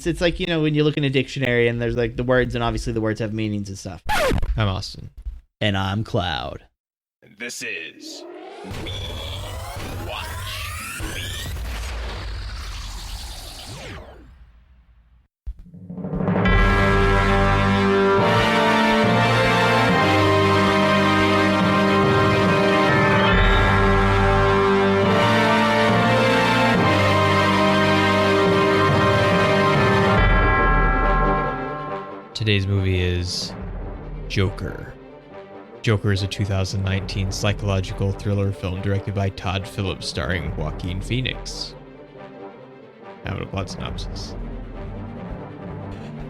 It's like, when you look in a dictionary and there's like the words, and obviously the words have meanings and stuff. I'm Austin. And I'm Cloud. And this is We Watch Me. Today's movie is Joker. Joker is a 2019 psychological thriller film directed by Todd Phillips starring Joaquin Phoenix. Now a plot synopsis.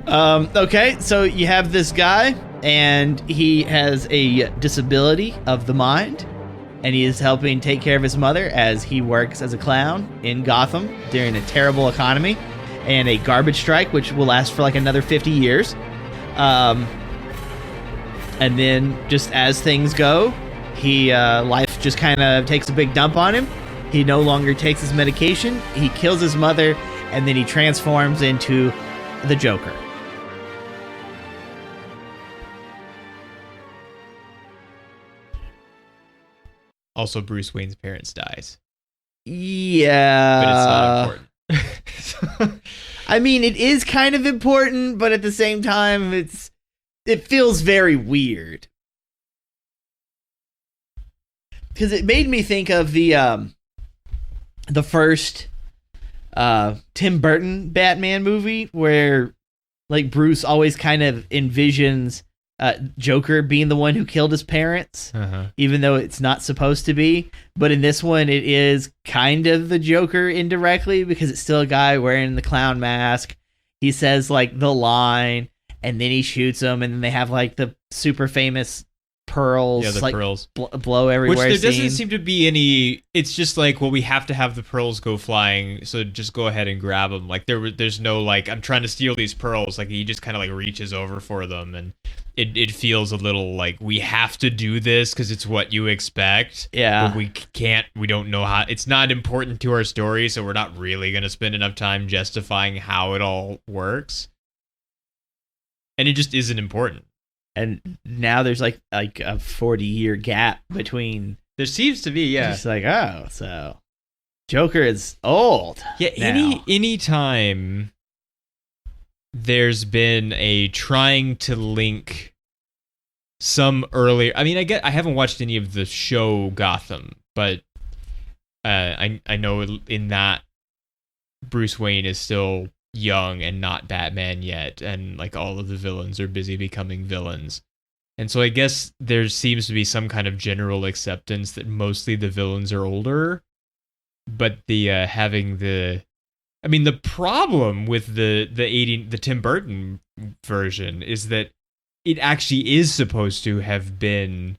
Okay, so you have this guy, and he has a disability of the mind, and he is helping take care of his mother as he works as a clown in Gotham during a terrible economy and a garbage strike, which will last for like another 50 years. And then just as things go, life just kind of takes a big dump on him. He no longer takes his medication. He kills his mother, and then he transforms into the Joker. Also, Bruce Wayne's parents dies. Yeah. But it's not important. I mean, it is kind of important, but at the same time, it feels very weird. Because it made me think of the first Tim Burton Batman movie, where like Bruce always kind of envisions Joker being the one who killed his parents, even though it's not supposed to be. But in this one, it is kind of the Joker indirectly, because it's still a guy wearing the clown mask. He says like the line, and then he shoots him, and then they have like the super famous pearls, pearls blow everywhere. Which there doesn't seem to be any. It's just like, well, we have to have the pearls go flying, so just go ahead and grab them. Like there's no like, I'm trying to steal these pearls. Like he just kind of like reaches over for them, and it feels a little like we have to do this because it's what you expect. Yeah, but we can't. We don't know how. It's not important to our story, so we're not really gonna spend enough time justifying how it all works. And it just isn't important. And now there's like a 40-year gap between. There seems to be, yeah. It's like, oh, so Joker is old. Yeah, any time there's been a trying to link some earlier. I mean, I haven't watched any of the show Gotham, but I know in that Bruce Wayne is still young and not Batman yet, and like all of the villains are busy becoming villains, and so I guess there seems to be some kind of general acceptance that mostly the villains are older, but the problem with the Tim Burton version is that it actually is supposed to have been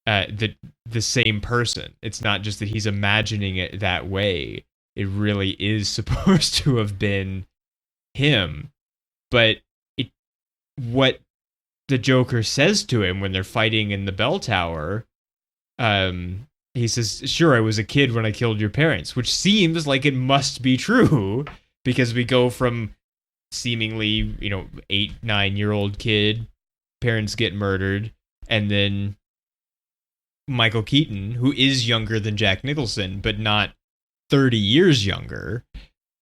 the same person. It's not just that he's imagining it that way. It really is supposed to have been him. But what the Joker says to him when they're fighting in the bell tower, he says, "Sure, I was a kid when I killed your parents," which seems like it must be true, because we go from seemingly, 8-9-year-old kid, parents get murdered, and then Michael Keaton, who is younger than Jack Nicholson, but not 30 years younger,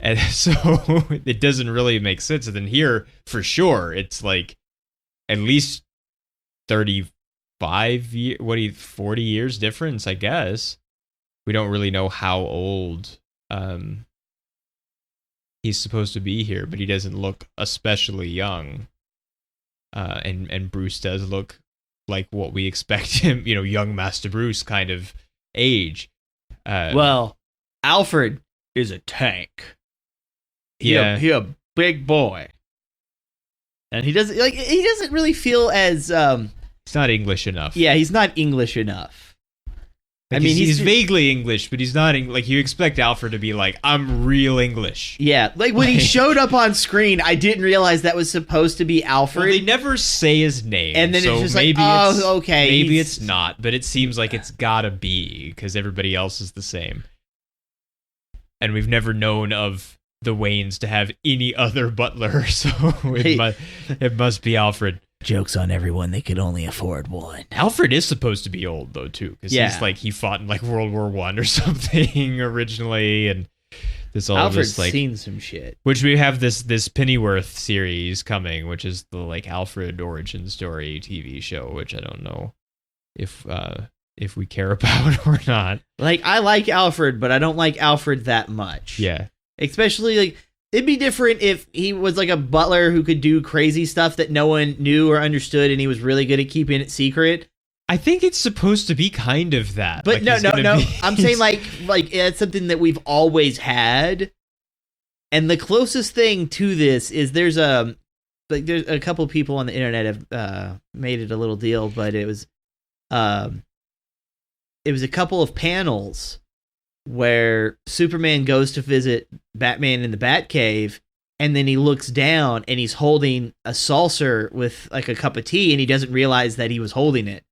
and so it doesn't really make sense. And then here, for sure, it's like at least 35 years, 40 years difference, I guess. We don't really know how old he's supposed to be here, but he doesn't look especially young, and Bruce does look like what we expect him, young Master Bruce kind of age. Well, Alfred is a tank. He a big boy, and he doesn't really feel as he's not English enough. Yeah, he's not English enough. Like, I mean, he's vaguely English, but he's not like you expect Alfred to be like, I'm real English. Yeah, like when he showed up on screen, I didn't realize that was supposed to be Alfred. Well, they never say his name, and then so it's just maybe like, oh, okay, maybe it's not, but it seems like it's gotta be because everybody else is the same. And we've never known of the Waynes to have any other butler, so it must be Alfred. Joke's on everyone, they could only afford one. Alfred is supposed to be old though too, because he's like he fought in like World War I or something originally, and this all Alfred's just like seen some shit. Which we have this Pennyworth series coming, which is the like Alfred origin story TV show, which I don't know if we care about or not. Like, I like Alfred, but I don't like Alfred that much. Yeah. Especially, like, it'd be different if he was like a butler who could do crazy stuff that no one knew or understood, and he was really good at keeping it secret. I think it's supposed to be kind of that. But like no. I'm saying like it's something that we've always had. And the closest thing to this is there's a couple people on the internet have made it a little deal, but it was a couple of panels where Superman goes to visit Batman in the Batcave, and then he looks down and he's holding a saucer with like a cup of tea, and he doesn't realize that he was holding it.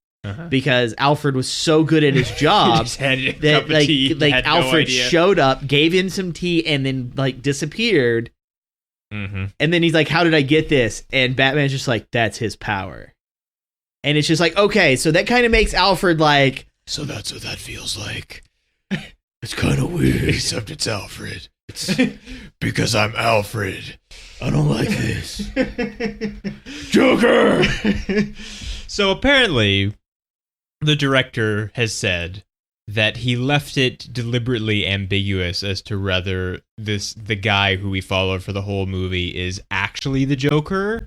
Because Alfred was so good at his job that Alfred showed up, gave him some tea, and then like disappeared. Mm-hmm. And then he's like, "How did I get this?" And Batman's just like, "That's his power." And it's just like, okay, so that kind of makes Alfred like, so that's what that feels like. It's kind of weird. Except it's Alfred. It's because I'm Alfred. I don't like this. Joker! So apparently, the director has said that he left it deliberately ambiguous as to whether the guy who we follow for the whole movie is actually the Joker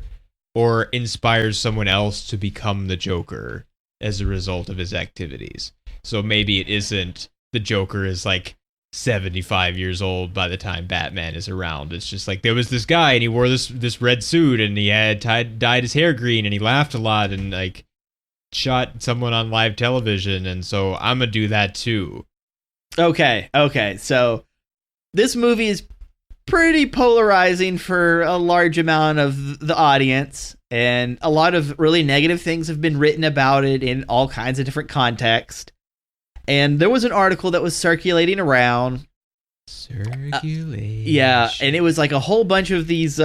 or inspires someone else to become the Joker as a result of his activities. So maybe it isn't the Joker is like 75 years old by the time Batman is around. It's just like there was this guy and he wore this red suit and he had dyed his hair green and he laughed a lot and like shot someone on live television, and so I'm gonna do that too. Okay, so this movie is pretty polarizing for a large amount of the audience, and a lot of really negative things have been written about it in all kinds of different contexts. And there was an article that was circulating around. Yeah, and it was like a whole bunch of these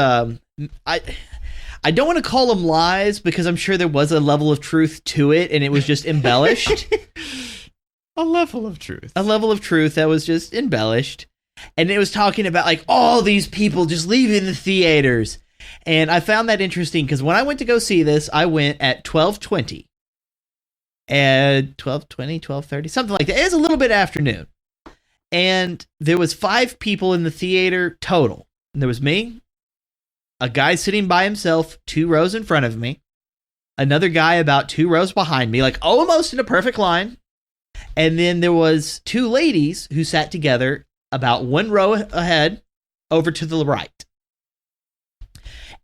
I don't want to call them lies because I'm sure there was a level of truth to it and it was just embellished. A level of truth. A level of truth that was just embellished. And it was talking about like all these people just leaving the theaters. And I found that interesting because when I went to go see this, I went at 12:20. At 12:20, 12:30, something like that. It was a little bit afternoon. And there was 5 people in the theater total. And there was me, a guy sitting by himself 2 rows in front of me, another guy about 2 rows behind me, like almost in a perfect line. And then there was 2 ladies who sat together about 1 row ahead over to the right.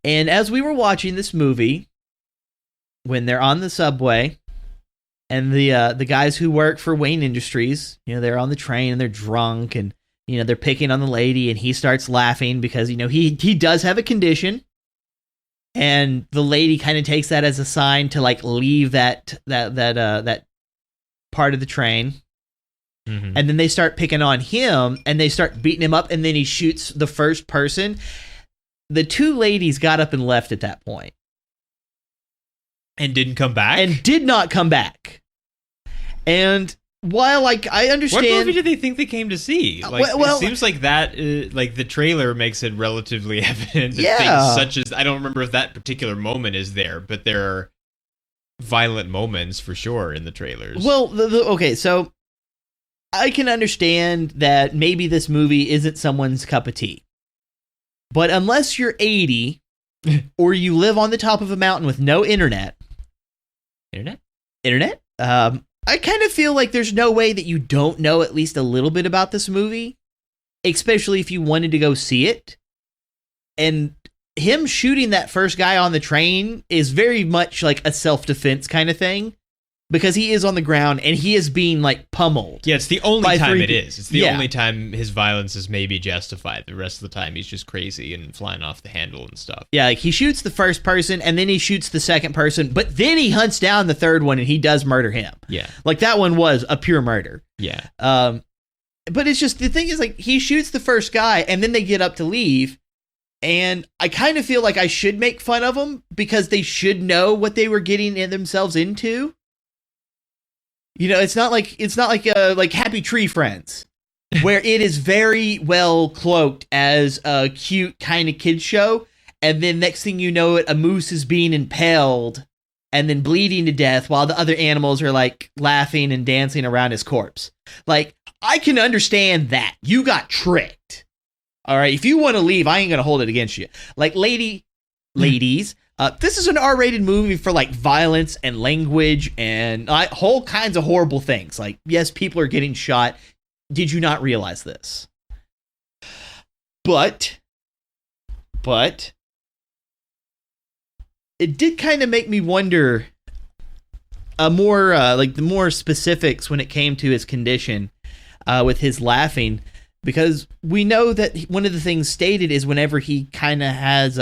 And as we were watching this movie, when they're on the subway, and the guys who work for Wayne Industries, you know, they're on the train and they're drunk and, you know, they're picking on the lady and he starts laughing because, you know, he does have a condition. And the lady kind of takes that as a sign to like leave that part of the train. Mm-hmm. And then they start picking on him and they start beating him up and then he shoots the first person. The 2 ladies got up and left at that point. And didn't come back? And did not come back. And while, like, I understand... What movie did they think they came to see? Like, it seems like that, like, the trailer makes it relatively evident that things such as... I don't remember if that particular moment is there, but there are violent moments, for sure, in the trailers. Well, okay, so I can understand that maybe this movie isn't someone's cup of tea. But unless you're 80... or you live on the top of a mountain with no internet. Internet? I kind of feel like there's no way that you don't know at least a little bit about this movie, especially if you wanted to go see it. And him shooting that first guy on the train is very much like a self-defense kind of thing. Because he is on the ground and he is being like pummeled. Yeah, it's the only time it is. It's the only time his violence is maybe justified. The rest of the time he's just crazy and flying off the handle and stuff. Yeah, like he shoots the first person and then he shoots the second person, but then he hunts down the third one and he does murder him. Yeah. Like that one was a pure murder. Yeah. But it's just, the thing is, like, he shoots the first guy and then they get up to leave. And I kind of feel like I should make fun of them because they should know what they were getting themselves into. You know, it's not like Happy Tree Friends, where it is very well cloaked as a cute kind of kid show. And then next thing you know it, a moose is being impaled and then bleeding to death while the other animals are like laughing and dancing around his corpse. Like, I can understand that. You got tricked. All right. If you want to leave, I ain't going to hold it against you. Like, ladies, this is an R-rated movie for like violence and language and whole kinds of horrible things. Like, yes, people are getting shot. Did you not realize this? But it did kind of make me wonder the more specifics when it came to his condition with his laughing, because we know that one of the things stated is whenever he kind of has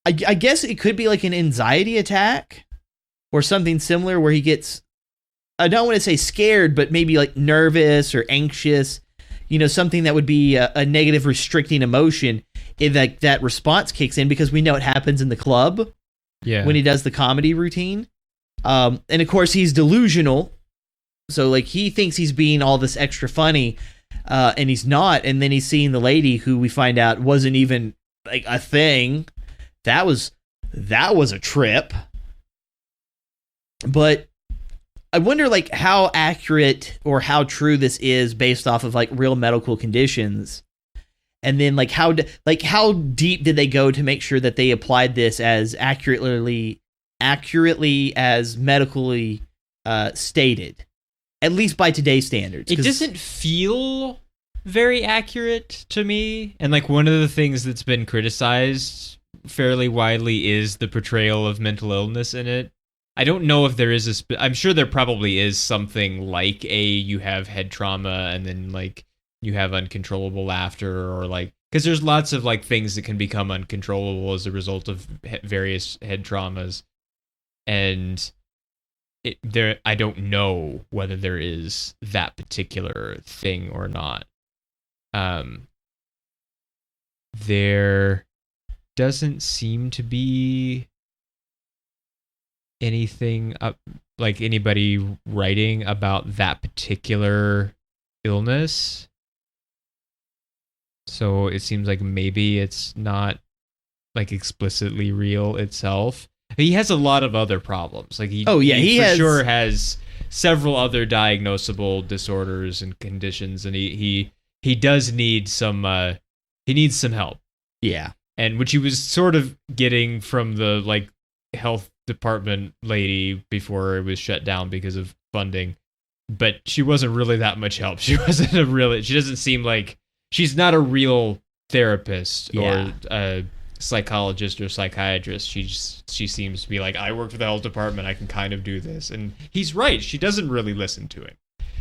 I guess it could be like an anxiety attack or something similar where he gets, I don't want to say scared, but maybe like nervous or anxious, you know, something that would be a negative restricting emotion. If that response kicks in, because we know it happens in the club when he does the comedy routine. And of course he's delusional. So like he thinks he's being all this extra funny and he's not. And then he's seeing the lady who we find out wasn't even like a thing. That was a trip. But I wonder like how accurate or how true this is based off of like real medical conditions. And then like how deep did they go to make sure that they applied this as accurately as medically stated, at least by today's standards? It doesn't feel very accurate to me. And like one of the things that's been criticized fairly widely is the portrayal of mental illness in it. I don't know if there is I'm sure there probably is something like you have head trauma and then like you have uncontrollable laughter, or like, because there's lots of like things that can become uncontrollable as a result of various head traumas. And I don't know whether there is that particular thing or not. There doesn't seem to be anything like anybody writing about that particular illness. So it seems like maybe it's not like explicitly real itself. He has a lot of other problems. Like he sure has several other diagnosable disorders and conditions, and he does need some help. Yeah. And which he was sort of getting from the like health department lady before it was shut down because of funding. But she wasn't really that much help. She doesn't seem like, she's not a real therapist or a psychologist or psychiatrist. She seems to be like, I work for the health department, I can kind of do this. And he's right, she doesn't really listen to him.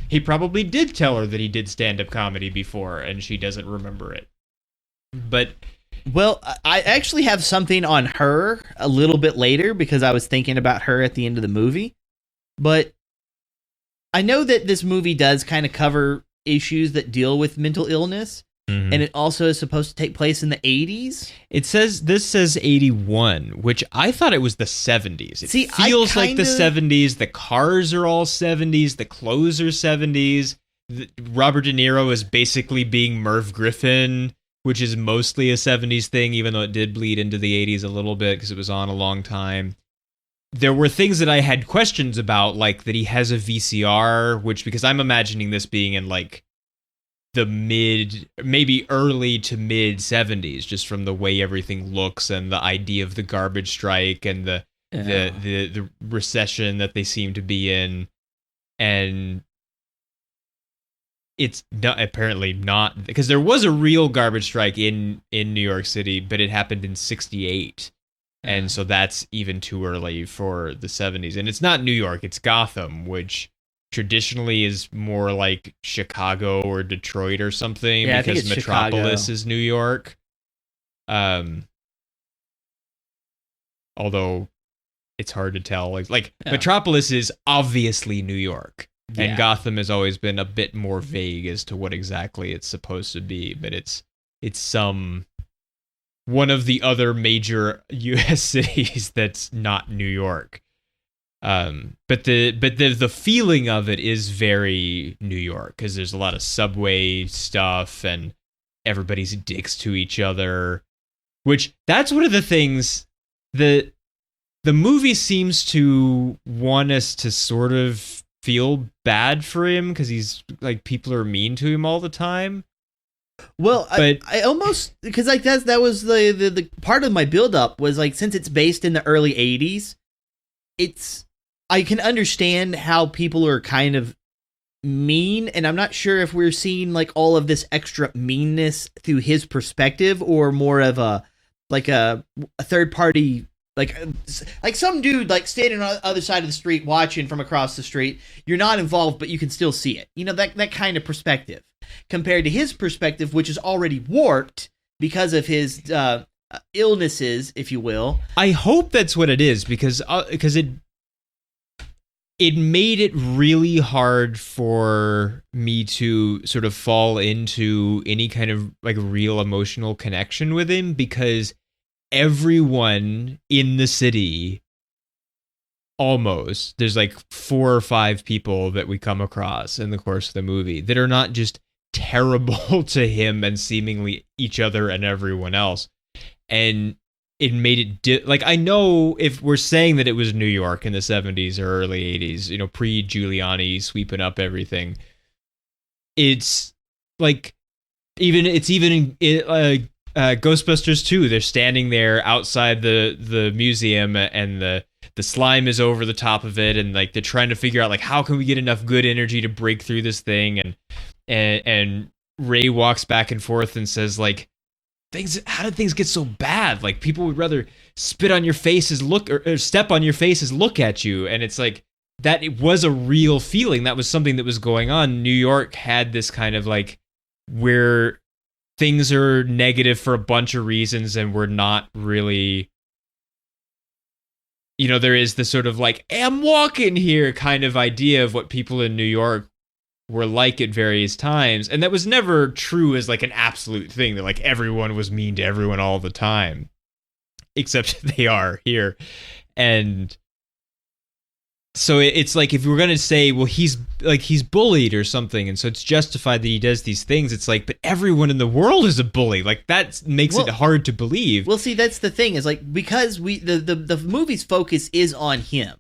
He probably did tell her that he did stand-up comedy before, and she doesn't remember it. But well, I actually have something on her a little bit later because I was thinking about her at the end of the movie. But I know that this movie does kind of cover issues that deal with mental illness, and it also is supposed to take place in the 80s. This says 81, which I thought it was the 70s. It feels like the 70s. The cars are all 70s. The clothes are 70s. Robert De Niro is basically being Merv Griffin, which is mostly a 70s thing, even though it did bleed into the 80s a little bit because it was on a long time. There were things that I had questions about, like that he has a VCR, because I'm imagining this being in like the maybe early to mid 70s, just from the way everything looks and the idea of the garbage strike and the recession that they seem to be in. And it's apparently not, because there was a real garbage strike in New York City, but it happened in 68. And so that's even too early for the 70s. And it's not New York, it's Gotham, which traditionally is more like Chicago or Detroit or something, because Metropolis Chicago is New York. Although it's hard to tell. Like Metropolis is obviously New York. Yeah. And Gotham has always been a bit more vague as to what exactly it's supposed to be, but it's some one of the other major U.S. cities that's not New York. But the feeling of it is very New York, because there's a lot of subway stuff and everybody's dicks to each other, which that's one of the things that the movie seems to want us to sort of feel bad for him, because he's like, people are mean to him all the time. Well, but I almost, because like that was the part of my build up was like, since it's based in the early 80s, I can understand how people are kind of mean, and I'm not sure if we're seeing like all of this extra meanness through his perspective, or more of a third party, like some dude like standing on the other side of the street watching from across the street. You're not involved, but you can still see it. You know, that kind of perspective, compared to his perspective, which is already warped because of his illnesses, if you will. I hope that's what it is, because it made it really hard for me to sort of fall into any kind of like real emotional connection with him, because everyone in the city, almost, there's like 4 or 5 people that we come across in the course of the movie that are not just terrible to him and seemingly each other and everyone else. And it made it like, I know if we're saying that it was New York in the 70s or early 80s, you know, pre-Giuliani sweeping up everything, it's like, even in Ghostbusters 2, they're standing there outside the museum, and the slime is over the top of it, and like they're trying to figure out like, how can we get enough good energy to break through this thing, and Ray walks back and forth and says like, how did things get so bad? Like, people would rather spit on your face as look, or step on your face as look at you. And it's like, that it was a real feeling. That was something that was going on. New York had this kind of like, where things are negative for a bunch of reasons, and we're not really, you know, there is this sort of like, I'm walking here kind of idea of what people in New York were like at various times. And that was never true as like an absolute thing, that like everyone was mean to everyone all the time, except they are here. And so it's like, if we're going to say, well, he's bullied or something, and so it's justified that he does these things, it's like, but everyone in the world is a bully. Like, that makes it hard to believe. Well, see, that's the thing, is like, because the movie's focus is on him.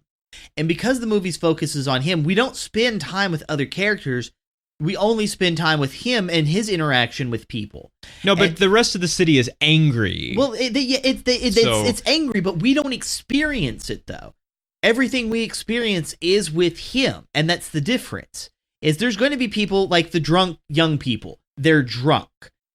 And because the movie's focus is on him, we don't spend time with other characters. We only spend time with him and his interaction with people. No, but the rest of the city is angry. Well, it's angry, but we don't experience it, though. Everything we experience is with him, and that's the difference. Is there's going to be people like the drunk young people. They're drunk.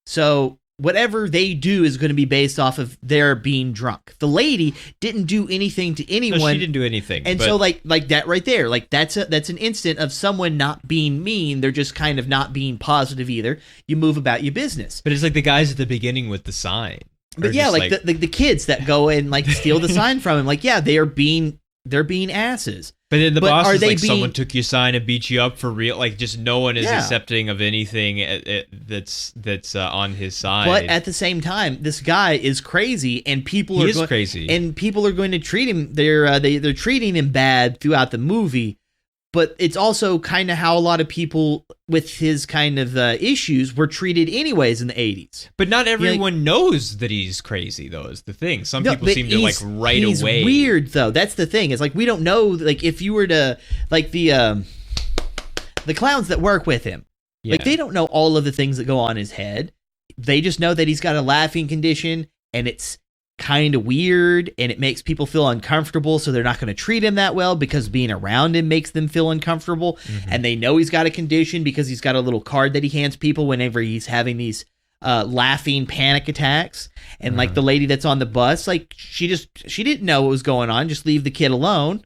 So whatever they do is going to be based off of their being drunk. The lady didn't do anything to anyone. No, she didn't do anything. And so like that right there, like that's an instant of someone not being mean. They're just kind of not being positive either. You move about your business. But it's like the guys at the beginning with the sign. But yeah, like the kids that go and like steal the sign from him. Like, yeah, they're being asses. But then the boss is like, someone took your sign and beat you up for real. Like, just no one is accepting of anything that's on his side. But at the same time, this guy is crazy, and people are crazy, and people are going to treat him. They're treating him bad throughout the movie. But it's also kind of how a lot of people with his kind of issues were treated anyways in the 80s. But not everyone knows that he's crazy, though, is the thing. Some people seem to, like, right he's away. He's weird, though. That's the thing. It's like, we don't know, like, if you were to, like, the clowns that work with him, like, they don't know all of the things that go on in his head. They just know that he's got a laughing condition, and it's kind of weird, and it makes people feel uncomfortable, so they're not going to treat him that well because being around him makes them feel uncomfortable. And they know he's got a condition because he's got a little card that he hands people whenever he's having these laughing panic attacks. And like the lady that's on the bus, like she didn't know what was going on. Just leave the kid alone.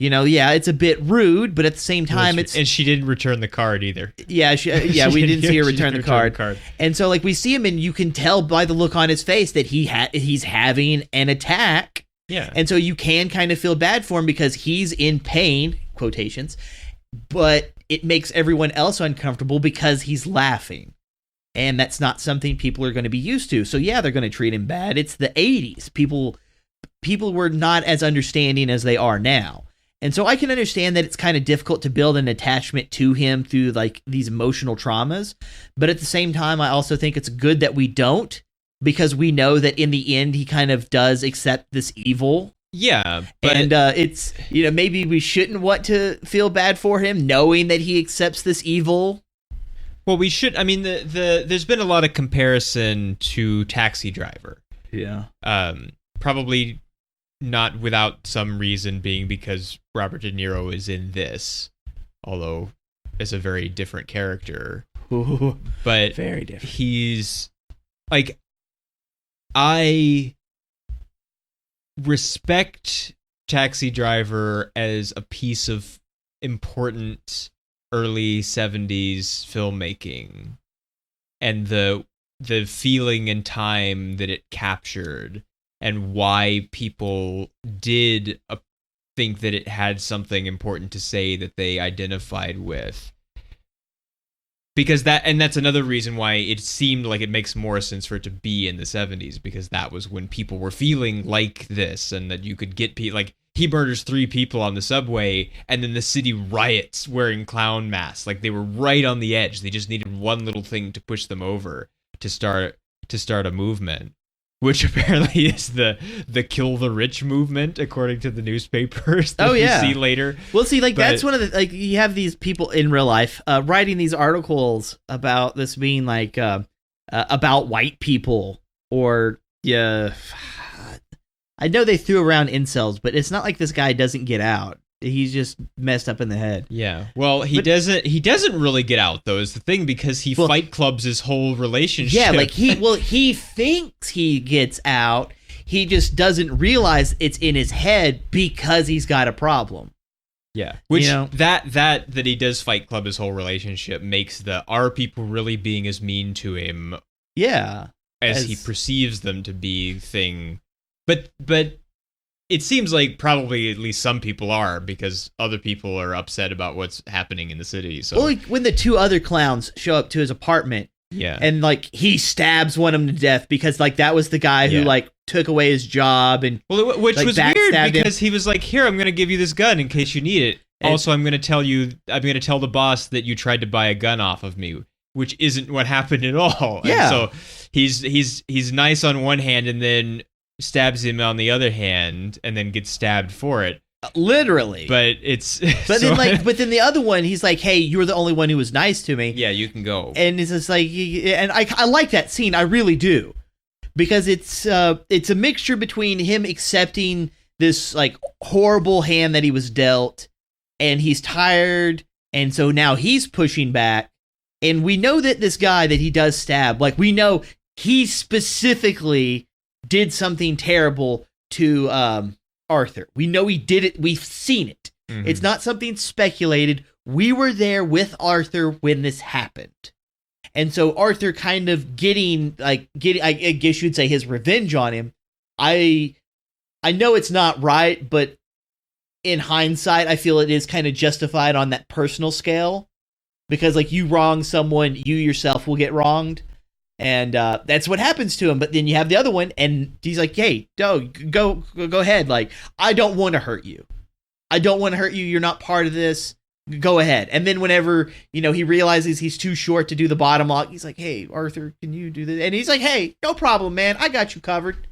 You know, yeah, it's a bit rude, but at the same time, and she didn't return the card either. Yeah, we didn't see her return the card. And so, like, we see him, and you can tell by the look on his face that he's having an attack. Yeah, and so you can kind of feel bad for him because he's in pain, quotations, but it makes everyone else uncomfortable because he's laughing. And that's not something people are going to be used to. So yeah, they're going to treat him bad. It's the 80s. People were not as understanding as they are now. And so I can understand that it's kind of difficult to build an attachment to him through like these emotional traumas. But at the same time, I also think it's good that we don't, because we know that in the end, he kind of does accept this evil. Yeah. But and it's, maybe we shouldn't want to feel bad for him knowing that he accepts this evil. Well, we should. I mean, there's been a lot of comparison to Taxi Driver. Yeah. Probably not without some reason, being because Robert De Niro is in this, although it's a very different character. Ooh, but very different. He's like, I respect Taxi Driver as a piece of important early 70s filmmaking and the feeling and time that it captured, and why people did think that it had something important to say that they identified with. Because that's another reason why it seemed like it makes more sense for it to be in the 70s, because that was when people were feeling like this, and that you could get people like, he murders 3 people on the subway, and then the city riots wearing clown masks. Like, they were right on the edge. They just needed one little thing to push them over to start a movement, which apparently is the kill the rich movement, according to the newspapers that we see later. Well, see, like, that's one of the, like, you have these people in real life writing these articles about this being like about white people, or I know they threw around incels, but it's not like this guy doesn't get out. He's just messed up in the head. Yeah. Well, he doesn't really get out, though, is the thing, because he fight clubs his whole relationship. Yeah, like he thinks he gets out. He just doesn't realize it's in his head because he's got a problem. Yeah. Which that he does fight club his whole relationship makes are people really being as mean to him? Yeah. As he perceives them to be thing. But it seems like probably at least some people are, because other people are upset about what's happening in the city. So, well, like when the 2 other clowns show up to his apartment, and like he stabs one of them to death because like that was the guy who like took away his job, and which like, was weird because he was like, "Here, I'm going to give you this gun in case you need it. Also, I'm going to tell the boss that you tried to buy a gun off of me." Which isn't what happened at all. Yeah. And so he's nice on one hand, and then stabs him on the other hand, and then gets stabbed for it. Literally. But it's but then the other one, he's like, "Hey, you're the only one who was nice to me. Yeah, you can go." And it's just like, and I like that scene. I really do, because it's a mixture between him accepting this like horrible hand that he was dealt, and he's tired, and so now he's pushing back. And we know that this guy that he does stab, like, we know he specifically did something terrible to Arthur. We know he did it. We've seen it. Mm-hmm. It's not something speculated. We were there with Arthur when this happened. And so Arthur kind of getting, I guess you'd say, his revenge on him. I know it's not right, but in hindsight, I feel it is kind of justified on that personal scale. Because, like, you wrong someone, you yourself will get wronged. And that's what happens to him. But then you have the other one, and he's like, "Hey, go ahead. Like, I don't want to hurt you. I don't want to hurt you. You're not part of this. Go ahead." And then whenever, he realizes he's too short to do the bottom lock, he's like, "Hey, Arthur, can you do this?" And he's like, "Hey, no problem, man. I got you covered."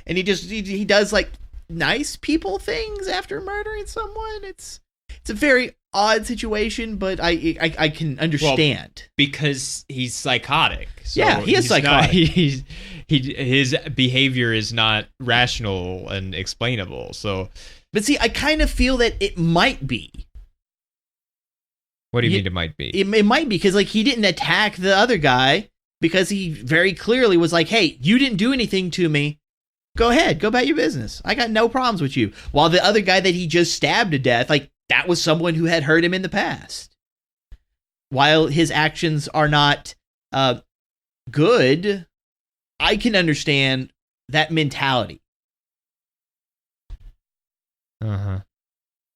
And he does, like, nice people things after murdering someone. It's a very odd situation, but I can understand. Well, because he's psychotic. So yeah, he is psychotic. His behavior is not rational and explainable. So, but see, I kind of feel that it might be. What do you mean it might be? It might be because, like, he didn't attack the other guy because he very clearly was like, "Hey, you didn't do anything to me. Go ahead, go about your business. I got no problems with you." While the other guy that he just stabbed to death, like, that was someone who had hurt him in the past. While his actions are not good, I can understand that mentality. Uh-huh.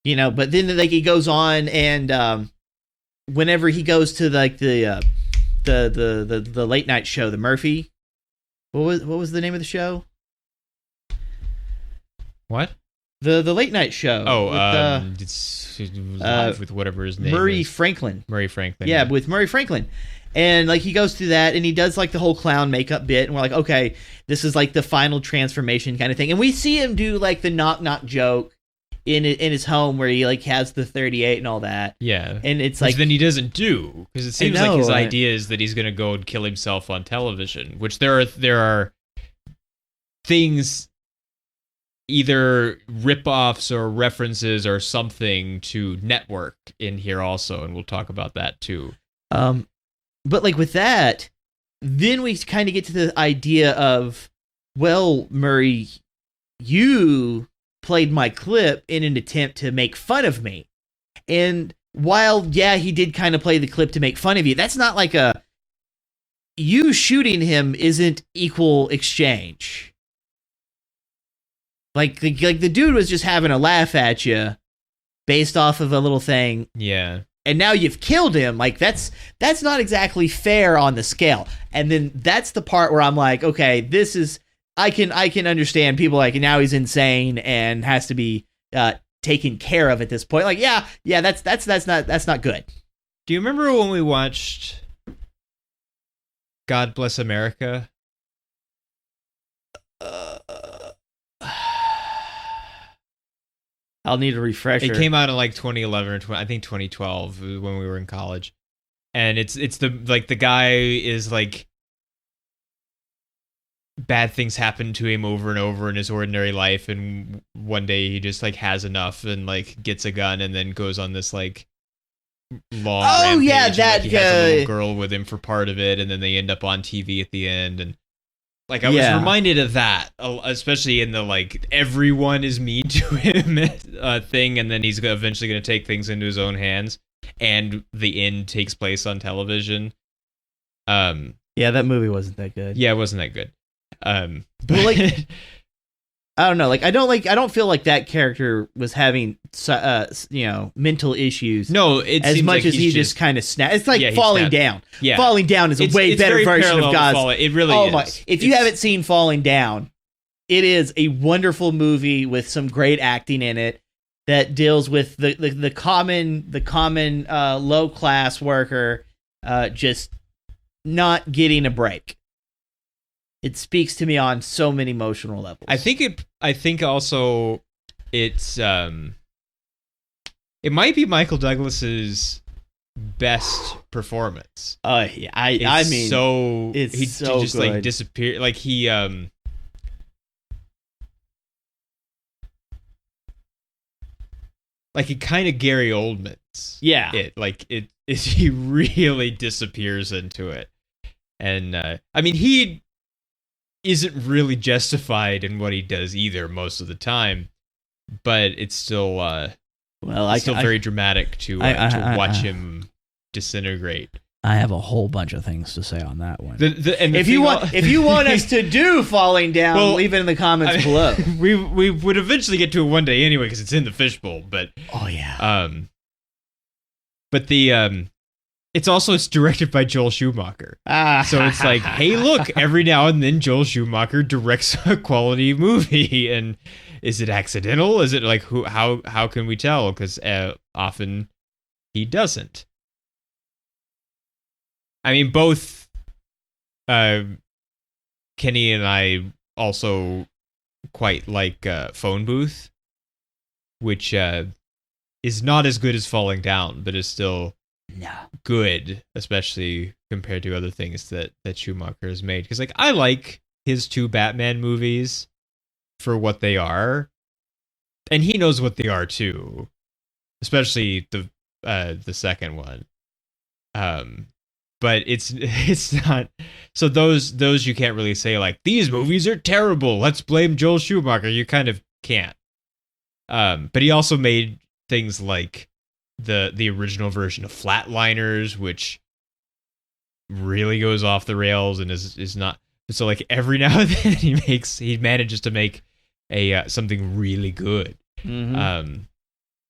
But then like he goes on and whenever he goes to like the late night show, the Murphy, what was the name of the show? What? The late night show. Oh, it's live with whatever his name Murray is. Franklin. Murray Franklin. Yeah, with Murray Franklin. And like he goes through that and he does like the whole clown makeup bit and we're like, okay, this is like the final transformation kind of thing. And we see him do like the knock knock joke in his home where he like has the 38 and all that. Yeah. And it's which like then he doesn't do, because it seems like his idea is that he's going to go and kill himself on television, which there are things, either rip-offs or references or something to Network in here also, and we'll talk about that too. But like with that, then we kind of get to the idea of, well, Murray, you played my clip in an attempt to make fun of me. And while, yeah, he did kind of play the clip to make fun of you, that's not like you shooting him isn't equal exchange. Like the dude was just having a laugh at you based off of a little thing. Yeah. And now you've killed him. Like that's not exactly fair on the scale. And then that's the part where I'm like, okay, this is I can understand people like now he's insane and has to be taken care of at this point. Like yeah, that's not good. Do you remember when we watched God Bless America? I'll need a refresher. It came out in like 2011 or I think 2012 when we were in college, and it's the guy is like bad things happen to him over and over in his ordinary life, and one day he just like has enough and like gets a gun and then goes on this like long rampage. Yeah, and, that like, he has a little girl with him for part of it, and then they end up on TV at the end. And like I was reminded of that, especially in the like everyone is mean to him thing, and then he's eventually going to take things into his own hands, and the end takes place on television. Yeah, that movie wasn't that good. Yeah, it wasn't that good. But like I don't know, like I don't feel like that character was having mental issues. No, it as seems much like as he just kind of snapped. It's like Falling Down. Yeah, Falling Down is a way better version of God's. It really is. My! If you haven't seen Falling Down, it is a wonderful movie with some great acting in it that deals with the common low class worker just not getting a break. It speaks to me on so many emotional levels. I think also it's it might be Michael Douglas's best performance. Yeah, I mean, he so just good. like disappeared. Like he like he kind of Gary Oldman's. Yeah, he really disappears into it, and I mean he isn't really justified in what he does either most of the time, but it's still very dramatic to watch him disintegrate. I have a whole bunch of things to say on that one. If you want us to do Falling Down, leave it in the comments below. We would eventually get to it one day anyway because it's in the fishbowl. But it's directed by Joel Schumacher. So it's like, hey, look, every now and then Joel Schumacher directs a quality movie, and is it accidental? Is it like how can we tell? Because often he doesn't. I mean, both Kenny and I also quite like Phone Booth, which is not as good as Falling Down, but is still good, especially compared to other things that Schumacher has made. Because like I like his two Batman movies for what they are, and he knows what they are too, especially the second one. But it's not, so those you can't really say like these movies are terrible, let's blame Joel Schumacher. You kind of can't. But he also made things like the original version of Flatliners, which really goes off the rails and is not. So like every now and then he manages to make a something really good. Mm-hmm.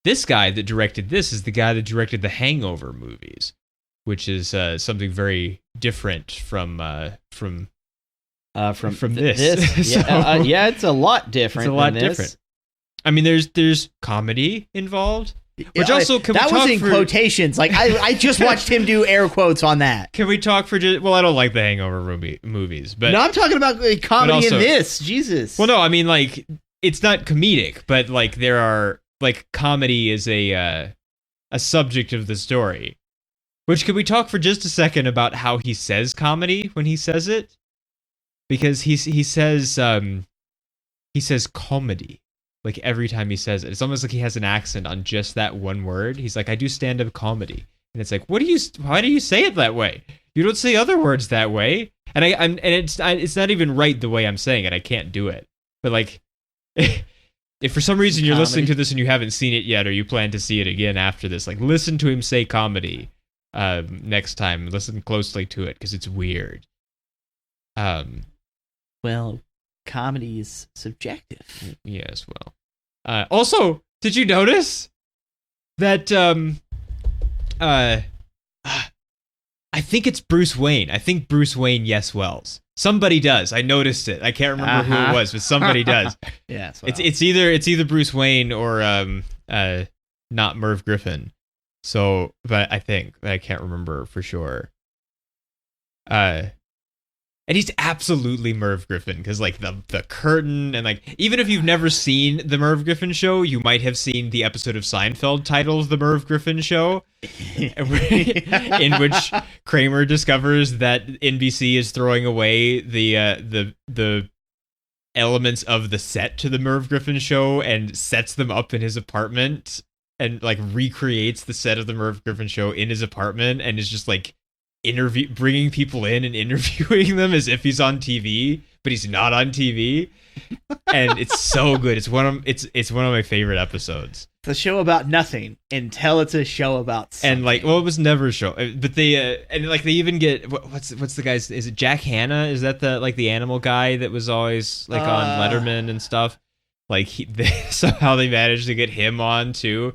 this guy that directed this is the guy that directed the Hangover movies, which is something very different from this. Yeah, yeah, it's a lot different. It's a lot than this. different. I mean, there's comedy involved, which also that was in quotations. Like I just watched him do air quotes on that. Can we talk for just? Well, I don't like the Hangover movies, but no, I'm talking about comedy also, in this. Jesus. Well, no, I mean like it's not comedic, but like there are like comedy is a subject of the story. Which could we talk for just a second about how he says comedy when he says it? Because he says comedy. Like every time he says it, it's almost like he has an accent on just that one word. He's like, I do stand-up comedy. And it's like, why do you say it that way? You don't say other words that way. And it's not even right the way I'm saying it. I can't do it. But like, if for some reason you're listening to this and you haven't seen it yet, or you plan to see it again after this, like listen to him say comedy next time. Listen closely to it because it's weird. Well, comedy is subjective. Yes, well. Also, did you notice that I think it's Bruce Wayne. I think Bruce Wayne yes Wells. Somebody does. I noticed it. I can't remember who it was, but somebody does. Yes. Well. It's either Bruce Wayne or not Merv Griffin. So, but I can't remember for sure. And he's absolutely Merv Griffin because like the curtain and like even if you've never seen the Merv Griffin show, you might have seen the episode of Seinfeld titled The Merv Griffin Show, in which Kramer discovers that NBC is throwing away the elements of the set to the Merv Griffin show and sets them up in his apartment and like recreates the set of the Merv Griffin show in his apartment and is just like bringing people in and interviewing them as if he's on TV, but he's not on TV, and it's so good. It's one of my favorite episodes. It's a show about nothing until it's a show about something. And like, well, it was never a show, but they and like they even get what's the guy's? Is it Jack Hanna? Is that the animal guy that was always like on Letterman and stuff? Like somehow they managed to get him on too.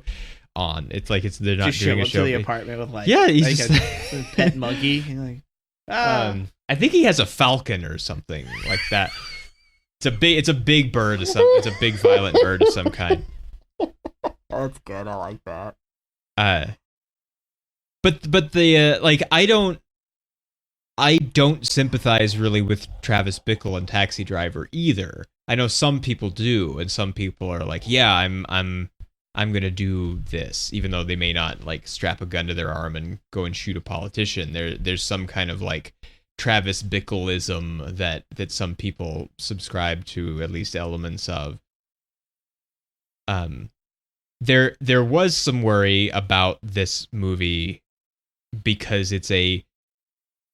It's like they're not just doing show a show. To the apartment with like he's like just a pet monkey. Like, I think he has a falcon or something like that. It's a big bird of some. It's a big violent bird of some kind. That's good. I like that. But the like I don't sympathize really with Travis Bickle and Taxi Driver either. I know some people do, and some people are like, yeah, I'm gonna do this, even though they may not like strap a gun to their arm and go and shoot a politician. There's some kind of like Travis Bickleism that some people subscribe to, at least elements of. There was some worry about this movie because it's a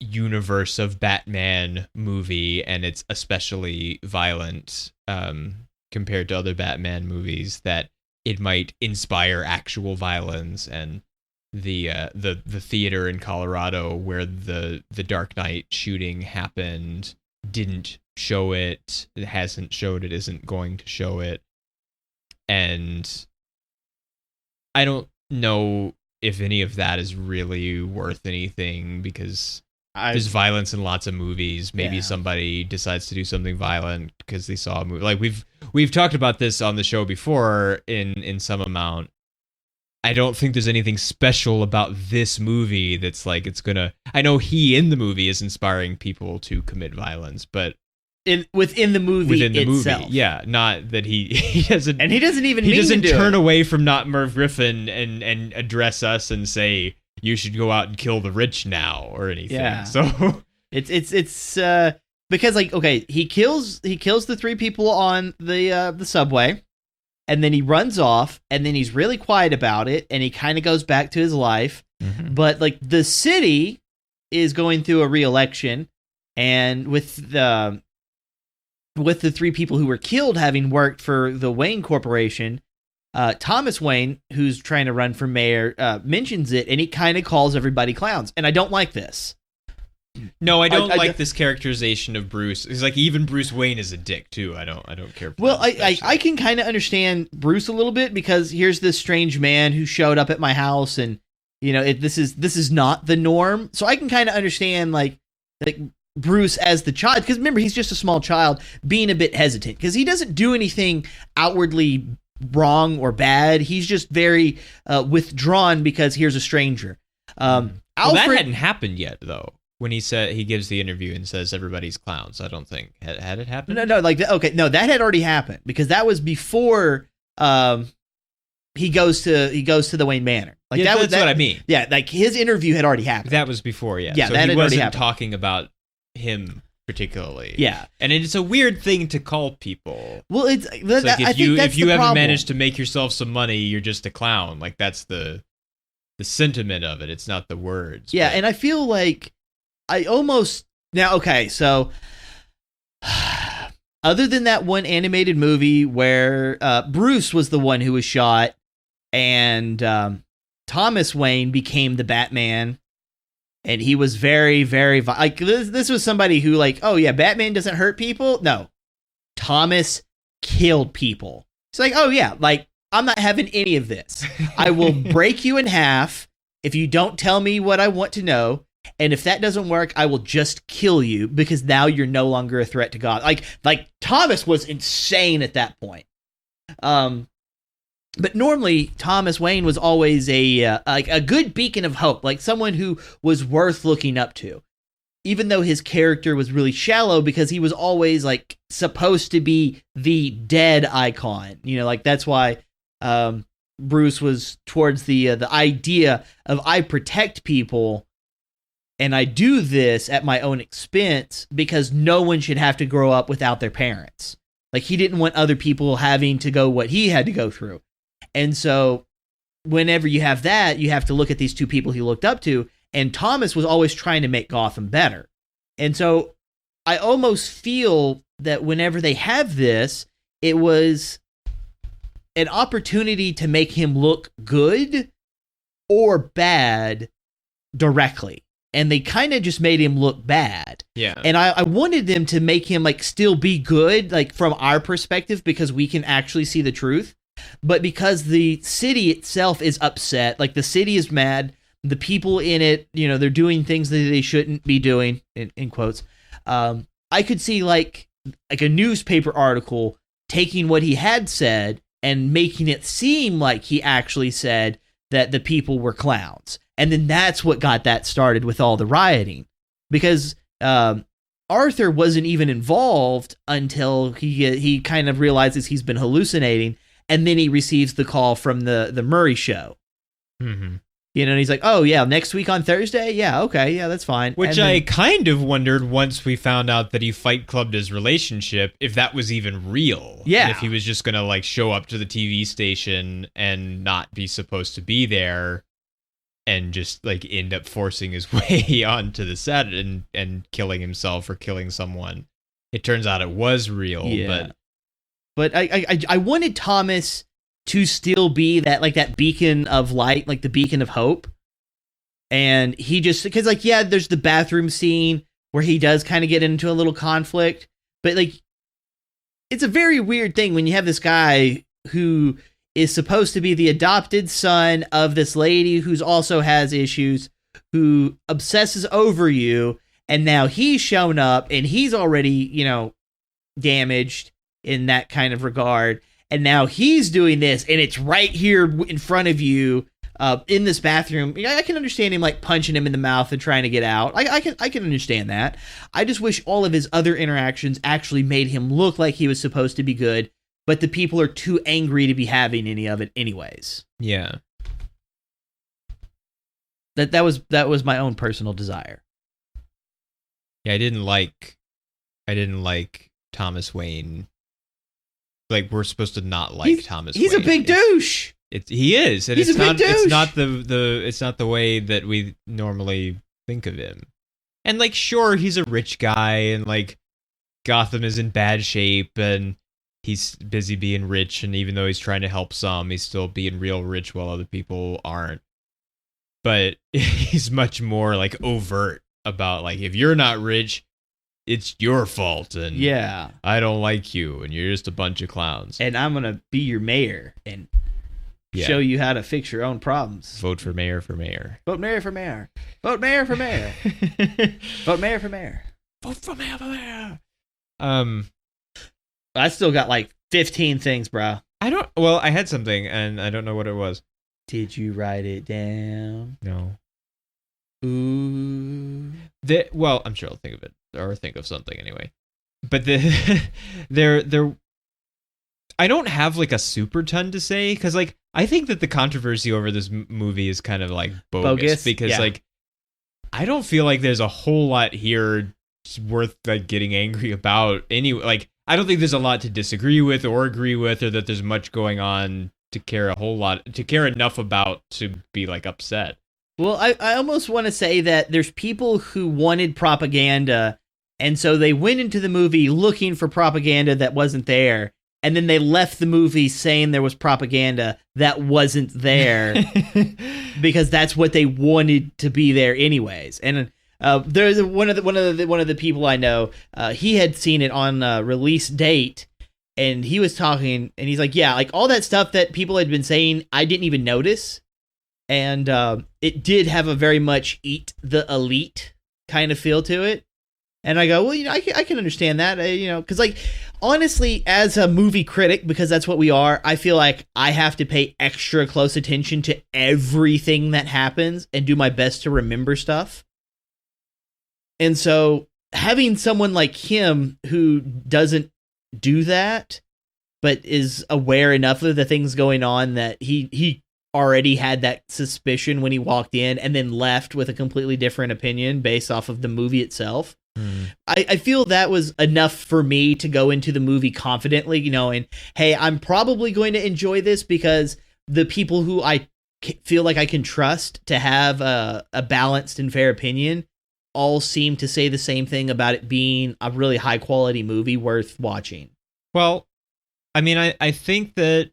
universe of Batman movie and it's especially violent compared to other Batman movies, that it might inspire actual violence, and the theater in Colorado where the Dark Knight shooting happened didn't show it. It hasn't showed it, isn't going to show it. And I don't know if any of that is really worth anything because there's violence in lots of movies. Maybe somebody decides to do something violent because they saw a movie. Like we've talked about this on the show before in some amount. I don't think there's anything special about this movie that's like it's gonna. I know he in the movie is inspiring people to commit violence, but within the movie itself, yeah, not that he doesn't, and he doesn't even turn away from not Merv Griffin and address us and say you should go out and kill the rich now or anything. Yeah. So it's because like okay, he kills the three people on the subway, and then he runs off, and then he's really quiet about it, and he kind of goes back to his life. Mm-hmm. But like the city is going through a re-election, and with the three people who were killed having worked for the Wayne Corporation, Thomas Wayne, who's trying to run for mayor, mentions it, and he kind of calls everybody clowns. And I don't like this. No, I don't I- like this characterization of Bruce. It's like even Bruce Wayne is a dick too. I don't care. For Well, that I can kind of understand Bruce a little bit because here's this strange man who showed up at my house, and this is not the norm. So I can kind of understand like Bruce as the child, because remember he's just a small child being a bit hesitant because he doesn't do anything outwardly wrong or bad. He's just very withdrawn because here's a stranger. well, Alfred, that hadn't happened yet though. When he gives the interview and says everybody's clowns. I don't think had it happened. no, that had already happened because that was before he goes to the Wayne Manor. Like yeah, that's what I mean. Yeah, like his interview had already happened. That was before, yeah. Yeah, so that he had already wasn't happened. talking about him particularly. Yeah, and it's a weird thing to call people. well, It's like if you haven't managed to make yourself some money, you're just a clown. Like that's the sentiment of it. It's not the words. Yeah, but- and I feel like I almost now. Okay, so other than that one animated movie where Bruce was the one who was shot, and Thomas Wayne became the Batman, and he was very, very like this was somebody who like, oh yeah, Batman doesn't hurt people. No, Thomas killed people. It's like, oh yeah, like I'm not having any of this. I will break you in half if you don't tell me what I want to know. And if that doesn't work, I will just kill you because now you're no longer a threat to God. Like Thomas was insane at that point. But normally Thomas Wayne was always a good beacon of hope, like someone who was worth looking up to. Even though his character was really shallow because he was always like supposed to be the dead icon. Like that's why Bruce was towards the idea of I protect people. And I do this at my own expense because no one should have to grow up without their parents. Like he didn't want other people having to go what he had to go through. And so whenever you have that, you have to look at these two people he looked up to. And Thomas was always trying to make Gotham better. And so I almost feel that whenever they have this, it was an opportunity to make him look good or bad directly. And they kind of just made him look bad. Yeah. And I wanted them to make him like still be good, like from our perspective, because we can actually see the truth. But because the city itself is upset, like the city is mad, the people in it, they're doing things that they shouldn't be doing, in quotes. I could see like a newspaper article taking what he had said and making it seem like he actually said that the people were clowns. And then that's what got that started with all the rioting. Because Arthur wasn't even involved until he kind of realizes he's been hallucinating. And then he receives the call from the Murray show. Mm-hmm. And he's like, oh, yeah, next week on Thursday? Yeah, okay, yeah, that's fine. Which I kind of wondered once we found out that he Fight Clubbed his relationship, if that was even real. Yeah. And if he was just going to like show up to the TV station and not be supposed to be there and just like end up forcing his way onto the set and killing himself or killing someone. It turns out it was real, yeah. But I wanted Thomas to still be that beacon of light, like the beacon of hope. And he just, because like, yeah, there's the bathroom scene where he does kind of get into a little conflict, but like, it's a very weird thing when you have this guy who is supposed to be the adopted son of this lady who's also has issues, who obsesses over you. And now he's shown up and he's already, damaged in that kind of regard. And now he's doing this, and it's right here in front of you, in this bathroom. I can understand him like punching him in the mouth and trying to get out. I can understand that. I just wish all of his other interactions actually made him look like he was supposed to be good, but the people are too angry to be having any of it, anyways. Yeah. That was my own personal desire. Yeah, I didn't like Thomas Wayne. Like, we're supposed to not like Thomas Wayne. He's a big douche. He is. And He's it's a big not douche. it's not the way that we normally think of him. And like, sure, he's a rich guy and like Gotham is in bad shape and he's busy being rich, and even though he's trying to help some, he's still being real rich while other people aren't. But he's much more like overt about like, if you're not rich, it's your fault, and Yeah. I don't like you, and you're just a bunch of clowns. And I'm going to be your mayor and show you how to fix your own problems. Vote for mayor for mayor. Vote mayor for mayor. Vote mayor for mayor. Vote mayor for mayor. Vote for mayor for mayor. I still got like 15 things, bro. I had something, and I don't know what it was. Did you write it down? No. Ooh. Well, I'm sure I'll think of it, or think of something anyway. But there, I don't have like a super ton to say, because like I think that the controversy over this movie is kind of like bogus because like I don't feel like there's a whole lot here worth like getting angry about anyway. Like I don't think there's a lot to disagree with or agree with, or that there's much going on to care enough about to be like upset. Well, I almost want to say that there's people who wanted propaganda, and so they went into the movie looking for propaganda that wasn't there, and then they left the movie saying there was propaganda that wasn't there because that's what they wanted to be there anyways. And there's one of the people I know, he had seen it on release date, and he was talking, and he's like, yeah, like all that stuff that people had been saying, I didn't even notice. And it did have a very much eat the elite kind of feel to it. And I go, well, I can understand that, because like, honestly, as a movie critic, because that's what we are, I feel like I have to pay extra close attention to everything that happens and do my best to remember stuff. And so having someone like him who doesn't do that, but is aware enough of the things going on that he already had that suspicion when he walked in and then left with a completely different opinion based off of the movie itself. I feel that was enough for me to go into the movie confidently, and hey, I'm probably going to enjoy this because the people who I feel like I can trust to have a balanced and fair opinion all seem to say the same thing about it being a really high quality movie worth watching. Well, I mean, I think that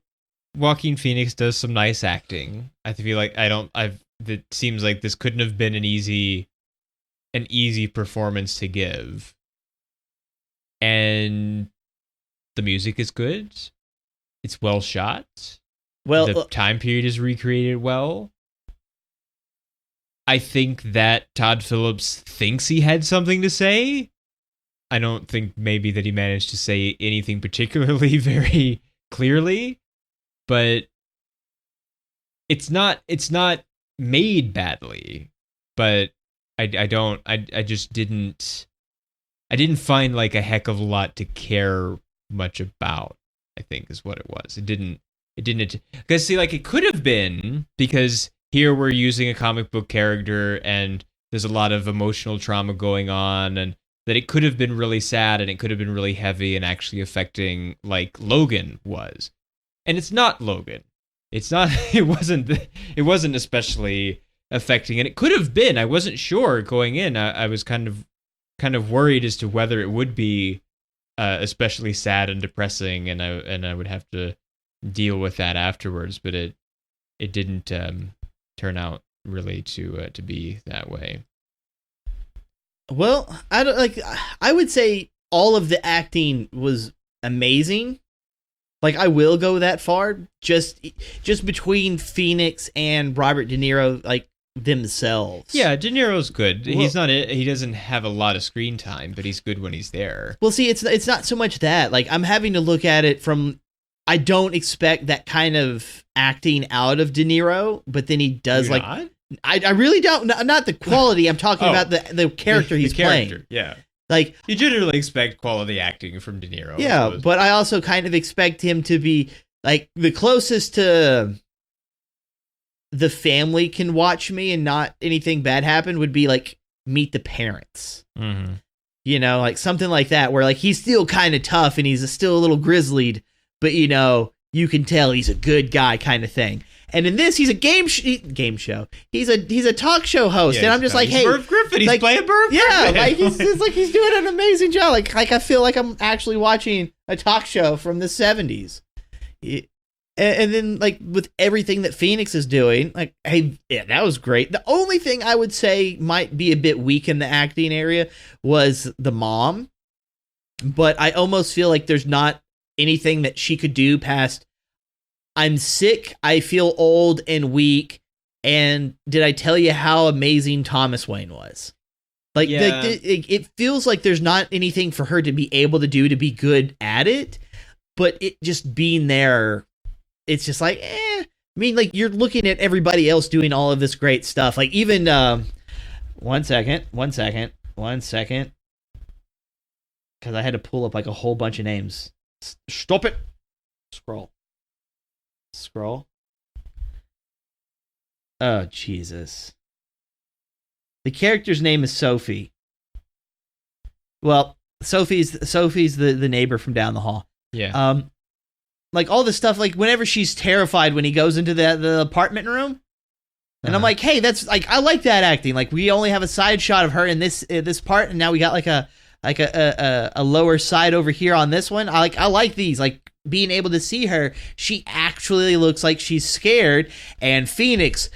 Joaquin Phoenix does some nice acting. I feel like it seems like this couldn't have been an easy performance to give. And the music is good. It's well shot. Well, the time period is recreated well. I think that Todd Phillips thinks he had something to say. I don't think maybe that he managed to say anything particularly very clearly. But it's not made badly, but I just didn't find like a heck of a lot to care much about, I think is what it was. It didn't because see, like it could have been, because here we're using a comic book character and there's a lot of emotional trauma going on, and that it could have been really sad and it could have been really heavy and actually affecting like Logan was. And it's not Logan. It's not. It wasn't especially affecting, and it could have been. I wasn't sure going in. I was kind of worried as to whether it would be especially sad and depressing, and I would have to deal with that afterwards. But it didn't turn out really to be that way. Well, I would say all of the acting was amazing. Like, I will go that far, just between Phoenix and Robert De Niro, like, themselves. Yeah, De Niro's good. Well, he doesn't have a lot of screen time, but he's good when he's there. Well, see, it's not so much that. Like, I'm having to look at it from, I don't expect that kind of acting out of De Niro, but then he does, You're like... not? I really don't, not the quality, I'm talking about the character he's playing. Yeah. Like, you generally expect quality acting from De Niro. Yeah, but I also kind of expect him to be like the closest to the family can watch me and not anything bad happen would be like Meet the Parents. Mm-hmm. Like something like that, where like he's still kind of tough and he's still a little grizzlied, but you can tell he's a good guy kind of thing. And in this, he's a game show. He's a talk show host, and I'm just like, hey, Merv Griffin. He's like, playing Merv Griffin. Yeah, like he's doing an amazing job. Like I feel like I'm actually watching a talk show from the '70s. And And then, like, with everything that Phoenix is doing, like, hey, yeah, that was great. The only thing I would say might be a bit weak in the acting area was the mom. But I almost feel like there's not anything that she could do past, I'm sick, I feel old and weak, and did I tell you how amazing Thomas Wayne was? Like, it feels like there's not anything for her to be able to do to be good at it, but it just being there, it's just like, I mean, like, you're looking at everybody else doing all of this great stuff. Like, even, one second. Because I had to pull up, like, a whole bunch of names. Stop it. Scroll. Oh, Jesus. The character's name is Sophie. Well, Sophie's the neighbor from down the hall. Yeah. Like, all the stuff, like, whenever she's terrified when he goes into the apartment room, and I'm like, hey, that's, like, I like that acting. Like, we only have a side shot of her in this part, and now we got, like, a lower side over here on this one. I like these, like, being able to see her. She actually looks like she's scared. And Phoenix,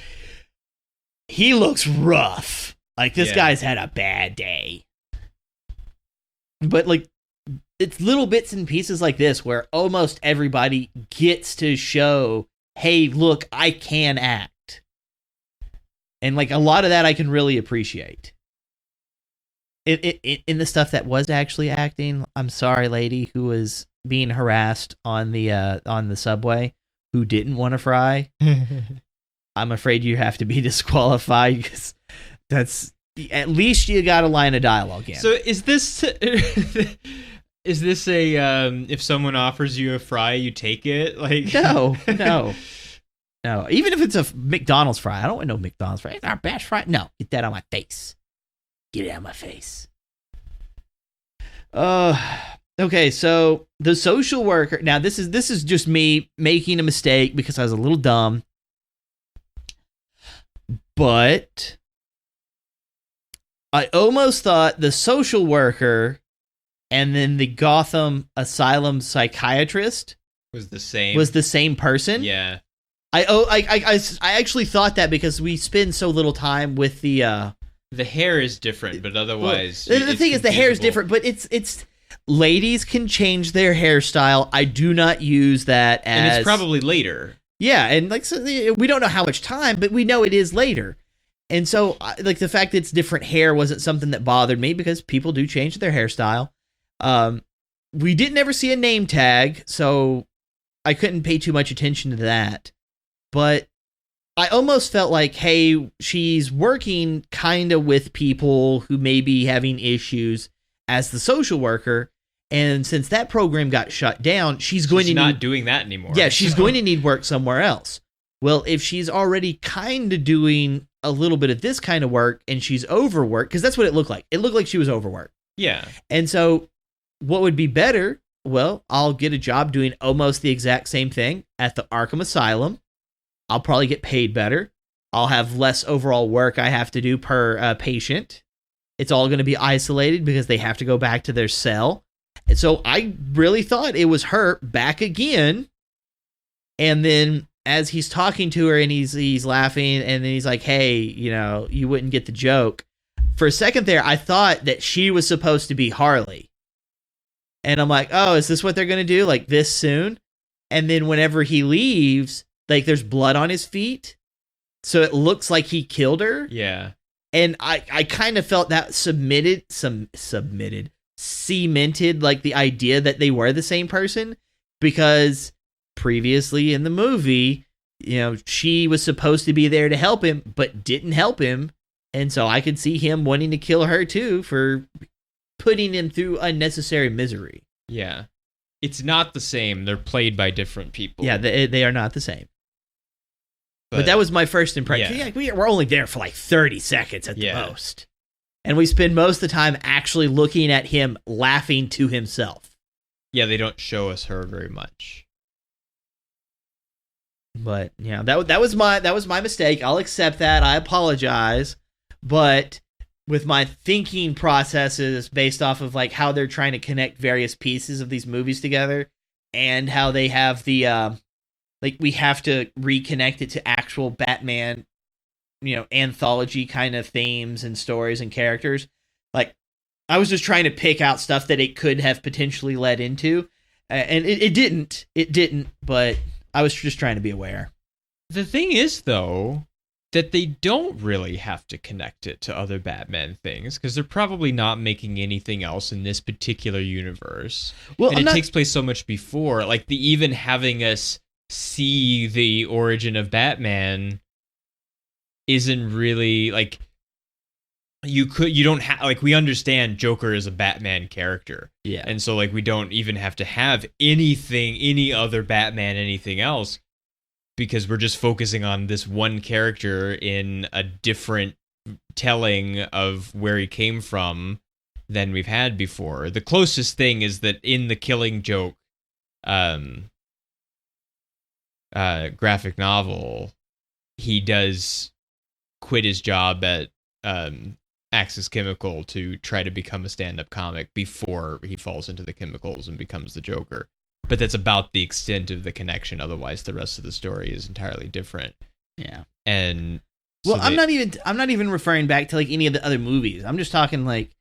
he looks rough. Like, this guy's had a bad day. But, like, it's little bits and pieces like this where almost everybody gets to show, hey, look, I can act. And, like, a lot of that I can really appreciate. In the stuff that was actually acting, I'm sorry, lady who was being harassed on the subway, who didn't want to fry. I'm afraid you have to be disqualified, because that's, at least you got a line of dialogue in. So is this a if someone offers you a fry, you take it? Like, no. Even if it's a McDonald's fry, I don't want no McDonald's fry. It's our best fry. No, get that on my face. Get it out of my face. Okay, so the social worker. Now, this is just me making a mistake because I was a little dumb. But I almost thought the social worker and then the Gotham Asylum psychiatrist was the same person. Yeah. I actually thought that because we spend so little time with the hair is different, but otherwise, well, the thing is, the hair is different, but it's ladies can change their hairstyle. I do not use that as, and it's probably later. Yeah, and like, so we don't know how much time, but we know it is later. And so, like, the fact that it's different hair wasn't something that bothered me, because people do change their hairstyle. We didn't ever see a name tag, so I couldn't pay too much attention to that. But I almost felt like, hey, she's working kind of with people who may be having issues as the social worker. And since that program got shut down, she's not doing that anymore. Yeah, she's going to need work somewhere else. Well, if she's already kind of doing a little bit of this kind of work and she's overworked, because that's what it looked like. It looked like she was overworked. Yeah. And so what would be better? Well, I'll get a job doing almost the exact same thing at the Arkham Asylum. I'll probably get paid better. I'll have less overall work I have to do per patient. It's all going to be isolated because they have to go back to their cell. And so I really thought it was her back again. And then as he's talking to her and he's laughing, and then he's like, hey, you wouldn't get the joke. For a second there, I thought that she was supposed to be Harley. And I'm like, oh, is this what they're going to do? Like, this soon? And then whenever he leaves, like, there's blood on his feet. So it looks like he killed her. Yeah. And I kind of felt that cemented, like, the idea that they were the same person. Because previously in the movie, she was supposed to be there to help him, but didn't help him. And so I could see him wanting to kill her too for putting him through unnecessary misery. Yeah. It's not the same. They're played by different people. Yeah, they are not the same. But that was my first impression. Yeah, we're only there for like 30 seconds at the most. And we spend most of the time actually looking at him laughing to himself. Yeah, they don't show us her very much. But yeah, that was my mistake. I'll accept that. I apologize. But with my thinking processes based off of like how they're trying to connect various pieces of these movies together, and how they have the like we have to reconnect it to actual Batman, anthology kind of themes and stories and characters. Like, I was just trying to pick out stuff that it could have potentially led into, and it didn't. It didn't, but I was just trying to be aware. The thing is, though, that they don't really have to connect it to other Batman things, because they're probably not making anything else in this particular universe. Well, and it takes place so much before. Like, even having us see the origin of Batman isn't really, like, you don't have, like, we understand Joker is a Batman character. Yeah. And so, like, we don't even have to have any other Batman, anything else, because we're just focusing on this one character in a different telling of where he came from than we've had before. The closest thing is that in the Killing Joke graphic novel, he does quit his job at Axis Chemical to try to become a stand-up comic before he falls into the chemicals and becomes the Joker. But that's about the extent of the connection. Otherwise, the rest of the story is entirely different. Yeah. And well, I'm not even referring back to like any of the other movies. I'm just talking like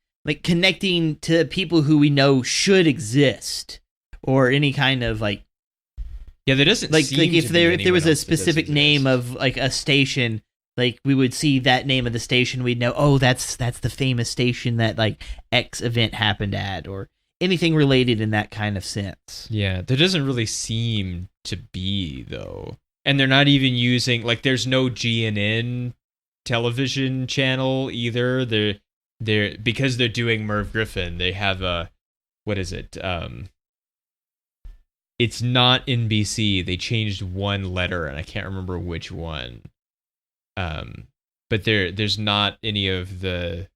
connecting to people who we know should exist, or any kind of like. Yeah, there doesn't like seem if to there be if there was anyone a else that does specific name exist. of like a station, like we would see that name of the station, we'd know, oh, that's the famous station that like X event happened at, or anything related in that kind of sense. Yeah, there doesn't really seem to be, though. And they're not even using, like, there's no GNN television channel either. They're because they're doing Merv Griffin, they have a, what is it? It's not NBC. They changed one letter, and I can't remember which one. But there's not any of the...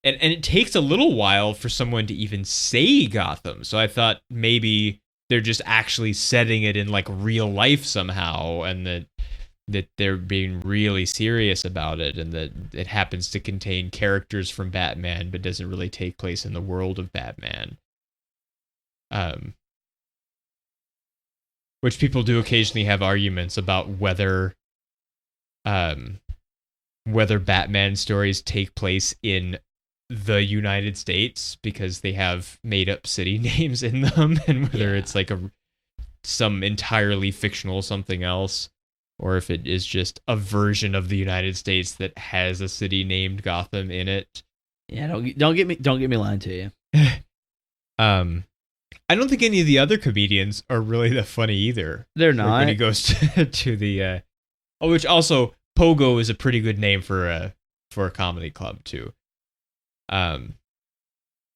And it takes a little while for someone to even say Gotham. So I thought maybe they're just actually setting it in like real life somehow, and that they're being really serious about it, and that it happens to contain characters from Batman, but doesn't really take place in the world of Batman. Which people do occasionally have arguments about whether Batman stories take place in the United States because they have made up city names in them, and whether it's like some entirely fictional something else, or if it is just a version of the United States that has a city named Gotham in it. Yeah, don't get me lying to you. I don't think any of the other comedians are really that funny either. They're not. Like when he goes to the which also Pogo is a pretty good name for a comedy club too.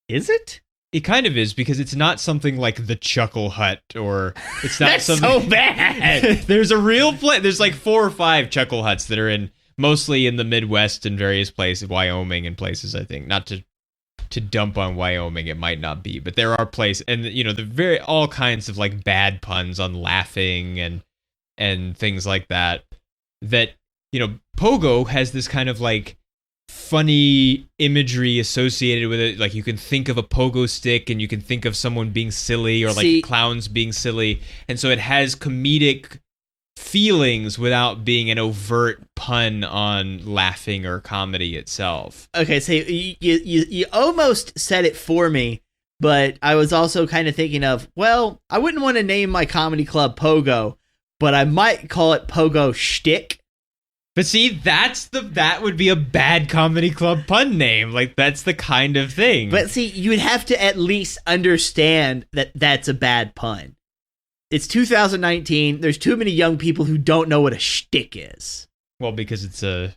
Is it? It kind of is, because it's not something like the Chuckle Hut, or it's not That's something so bad. There's a real place. There's like 4 or 5 Chuckle Huts that are mostly in the Midwest and various places, Wyoming and places. I think, not to dump on Wyoming, it might not be, but there are places, and the all kinds of like bad puns on laughing and things like that. That Pogo has this kind of like funny imagery associated with it. Like, you can think of a pogo stick, and you can think of someone being silly, or like clowns being silly, and so it has comedic feelings without being an overt pun on laughing or comedy itself. Okay, so you almost said it for me, but I was also kind of thinking of, well, I wouldn't want to name my comedy club Pogo, but I might call it Pogo Shtick. But see, that would be a bad comedy club pun name. Like, that's the kind of thing. But see, you would have to at least understand that that's a bad pun. It's 2019. There's too many young people who don't know what a shtick is. Well, because it's I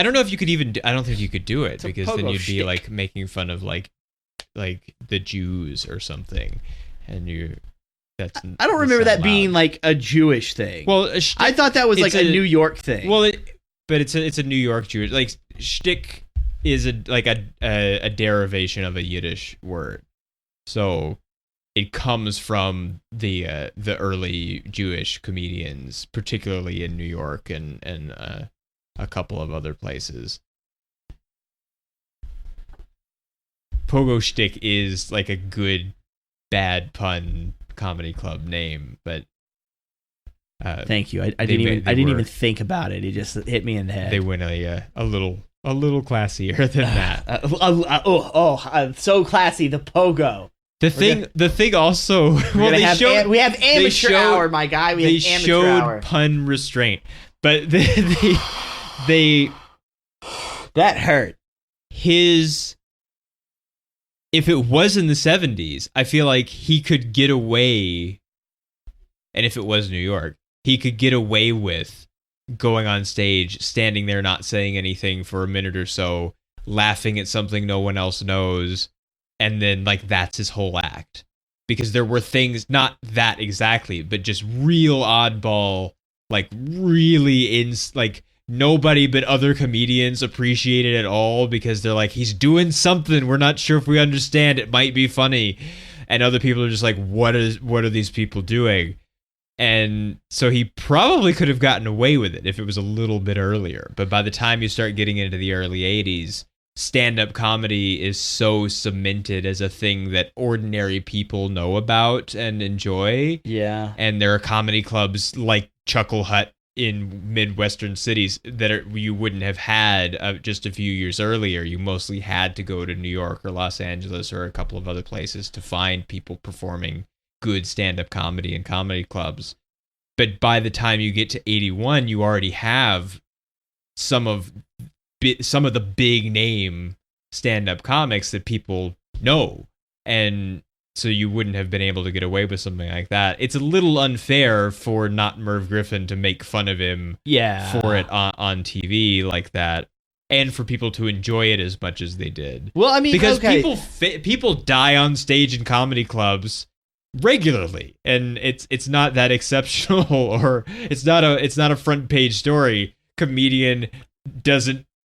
don't know if you could even I don't think you could do it, because then you'd be like making fun of like the Jews or something, and I don't remember that being like a Jewish thing. Well, I thought that was like a New York thing. Well, but it's a New York Jewish, like, shtick is a derivation of a Yiddish word, so it comes from the early Jewish comedians, particularly in New York and a couple of other places. Pogo Shtick is like a good bad pun comedy club name, but Thank you. I didn't even think about it. It just hit me in the head. They went a little classier than that. So classy. The pogo. The thing also. Well, we have amateur hour, my guy. We have amateur hour. They showed pun restraint, but they that hurt. If it was in the 70s, I feel like he could get away, and if it was New York, he could get away with going on stage, standing there not saying anything for a minute or so, laughing at something no one else knows, and then like that's his whole act. Because there were things, not that exactly, but just real oddball, like really like nobody but other comedians appreciate it at all because they're like, he's doing something, we're not sure if we understand, it might be funny. And other people are just like, what are these people doing? And so he probably could have gotten away with it if it was a little bit earlier. But by the time you start getting into the early 80s, stand-up comedy is so cemented as a thing that ordinary people know about and enjoy. Yeah. And there are comedy clubs like Chuckle Hut in Midwestern cities that you wouldn't have had just a few years earlier. You mostly had to go to New York or Los Angeles or a couple of other places to find people performing good stand-up comedy in comedy clubs. But by the time you get to 81, you already have some of the big name stand-up comics that people know, and so you wouldn't have been able to get away with something like that. It's a little unfair for not Merv Griffin to make fun of him for it on TV like that, and for people to enjoy it as much as they did. Well, I mean, because people die on stage in comedy clubs regularly, and it's not that exceptional, or it's not a front page story. Comedian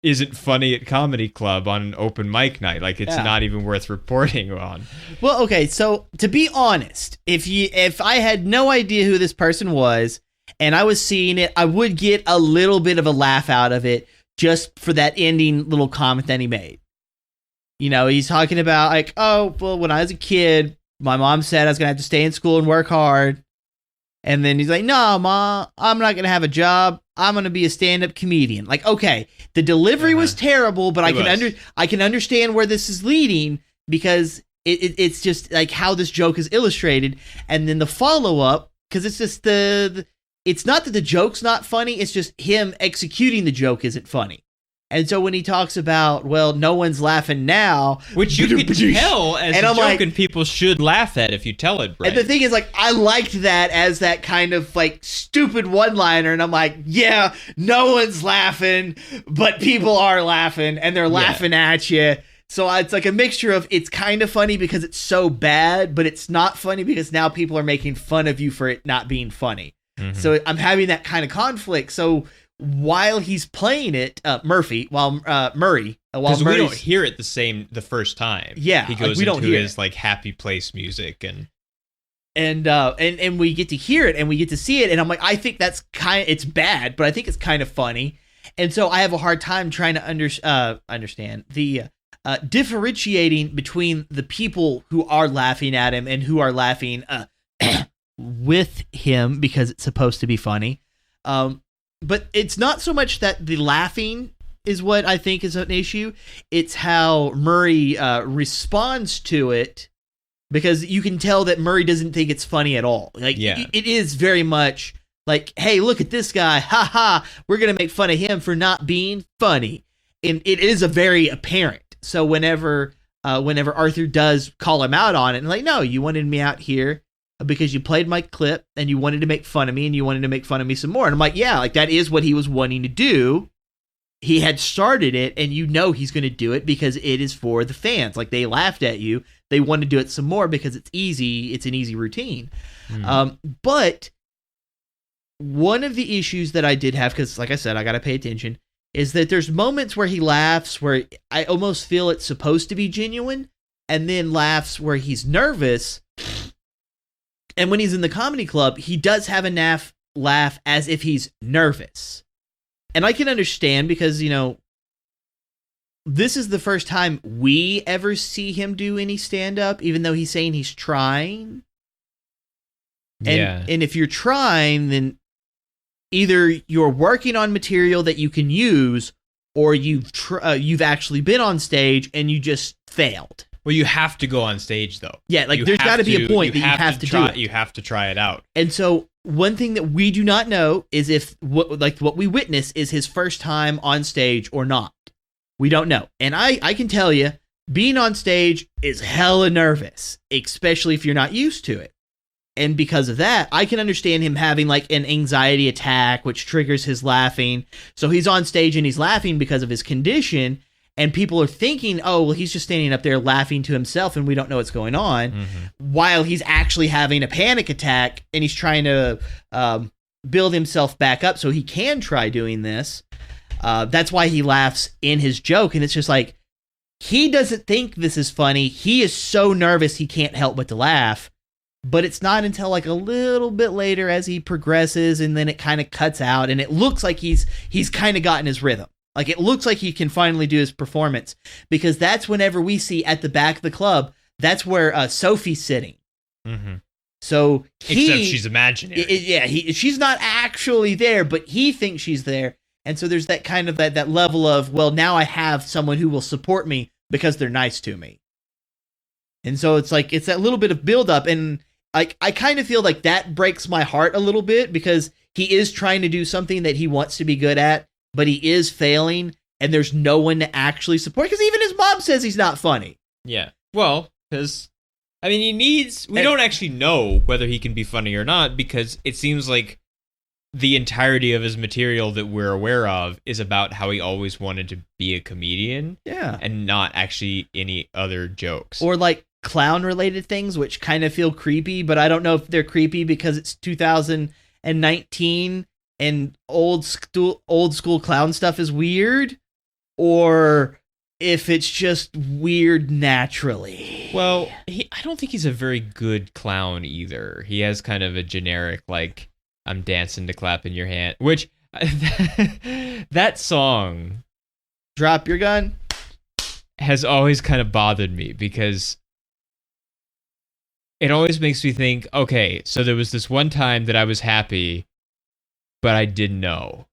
isn't funny at comedy club on an open mic night. Like, it's not even worth reporting on. Well, okay, so to be honest, if I had no idea who this person was and I was seeing it, I would get a little bit of a laugh out of it just for that ending little comment that he made. You know, he's talking about like, oh, well, when I was a kid, my mom said I was going to have to stay in school and work hard. And then he's like, no, Ma, I'm not going to have a job. I'm going to be a stand-up comedian. Like, okay, the delivery was terrible, but I can understand where this is leading because it's just like how this joke is illustrated. And then the follow-up, because it's just it's not that the joke's not funny, it's just him executing the joke isn't funny. And so when he talks about, well, no one's laughing now, which you can tell as a joke, and people should laugh at if you tell it right. And the thing is, like, I liked that as that kind of like stupid one-liner, and I'm like, yeah, no one's laughing, but people are laughing, and they're laughing at you. So it's like a mixture of it's kind of funny because it's so bad, but it's not funny because now people are making fun of you for it not being funny. Mm-hmm. So I'm having that kind of conflict. So while he's playing it, Murray, because we don't hear it the first time. Yeah, he goes into his like happy place music and we get to hear it and we get to see it, and I'm like, I think that's it's bad, but I think it's kind of funny, and so I have a hard time trying to understand the differentiating between the people who are laughing at him and who are laughing with him because it's supposed to be funny. But it's not so much that the laughing is what I think is an issue. It's how Murray responds to it, because you can tell that Murray doesn't think it's funny at all. Like, it is very much like, hey, look at this guy. Ha ha. We're going to make fun of him for not being funny. And it is a very apparent. So whenever Arthur does call him out on it, and like, no, you wanted me out here because you played my clip and you wanted to make fun of me and you wanted to make fun of me some more. And I'm like, yeah, like that is what he was wanting to do. He had started it, and you know he's going to do it because it is for the fans. Like, they laughed at you. They want to do it some more because it's easy. It's an easy routine. But one of the issues that I did have, because like I said, I got to pay attention, is that there's moments where he laughs where I almost feel it's supposed to be genuine, and then laughs where he's nervous. And when he's in the comedy club, he does have a laugh as if he's nervous. And I can understand because, you know, this is the first time we ever see him do any stand-up, even though he's saying he's trying. And if you're trying, then either you're working on material that you can use, or you've actually been on stage and you just failed. Well, you have to go on stage though. Yeah, like there's got to be a point that you have to do it. You have to try it out. And so one thing that we do not know is if what we witness is his first time on stage or not. We don't know. And I can tell you, being on stage is hella nervous, especially if you're not used to it. And because of that, I can understand him having like an anxiety attack, which triggers his laughing. So he's on stage and he's laughing because of his condition. And people are thinking, oh, well, he's just standing up there laughing to himself and we don't know what's going on. While he's actually having a panic attack and he's trying to build himself back up so he can try doing this. That's why he laughs in his joke. And it's just like, he doesn't think this is funny. He is so nervous he can't help but to laugh. But it's not until like a little bit later as he progresses and then it kind of cuts out and it looks like he's kind of gotten his rhythm. Like it looks like he can finally do his performance, because that's whenever we see at the back of the club, that's where Sophie's sitting. So except she's imaginary. She's not actually there, but he thinks she's there. And so there's that kind of that level of, well, now I have someone who will support me because they're nice to me. And so it's like, it's that little bit of buildup. And I kind of feel like that breaks my heart a little bit, because he is trying to do something that he wants to be good at, but he is failing and there's no one to actually support, because even his mom says he's not funny. Yeah. Well, because, I mean, we don't actually know whether he can be funny or not, because it seems like the entirety of his material that we're aware of is about how he always wanted to be a comedian. Yeah. And not actually any other jokes. Or like clown related things, which kind of feel creepy, but I don't know if they're creepy because it's 2019 and old school clown stuff is weird, or if it's just weird naturally. Well, I don't think he's a very good clown either. He has kind of a generic, like, I'm dancing to clap in your hand, which that song, Drop Your Gun, has always kind of bothered me, because it always makes me think, okay, so there was this one time that I was happy, but I didn't know.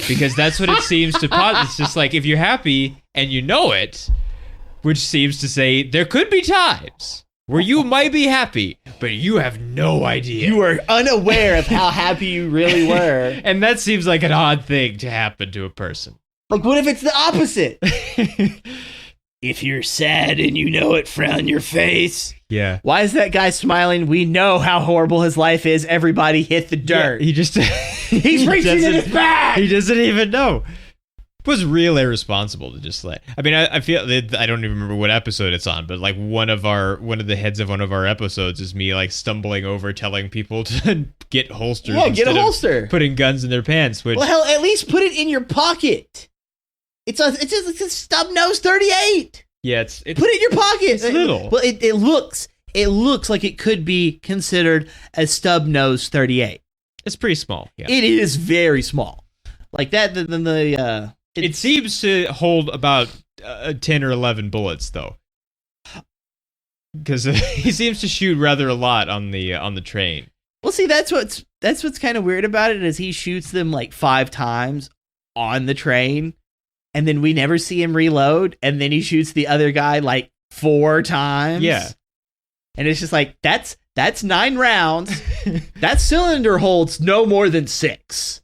Because that's what it seems to it's just like, if you're happy and you know it, which seems to say there could be times where you might be happy, but you have no idea. You are unaware of how happy you really were. And that seems like an odd thing to happen to a person. Like, what if it's the opposite? If you're sad and you know it, frown your face. Yeah. Why is that guy smiling? We know how horrible his life is. Everybody hit the dirt. Yeah, he just... He's reaching in his bag! He doesn't even know. It was real irresponsible to just let... I mean, I feel... I don't even remember what episode it's on, but like one of the heads of one of our episodes is me like stumbling over telling people to get holsters. Yeah, get a holster. Putting guns in their pants, which... Well, hell, at least put it in your pocket. It's a stub nose 38. Yeah, it's put it in your pocket. It's little. Well, it looks like it could be considered a stub nose 38. It's pretty small. Yeah, it is very small. Like that. It seems to hold about 10 or 11 bullets, though, because he seems to shoot rather a lot on the train. Well, see, that's what's kind of weird about it, is he shoots them like 5 times on the train. And then we never see him reload, and then he shoots the other guy like 4 times. Yeah. And it's just like, that's 9 rounds. That cylinder holds no more than 6.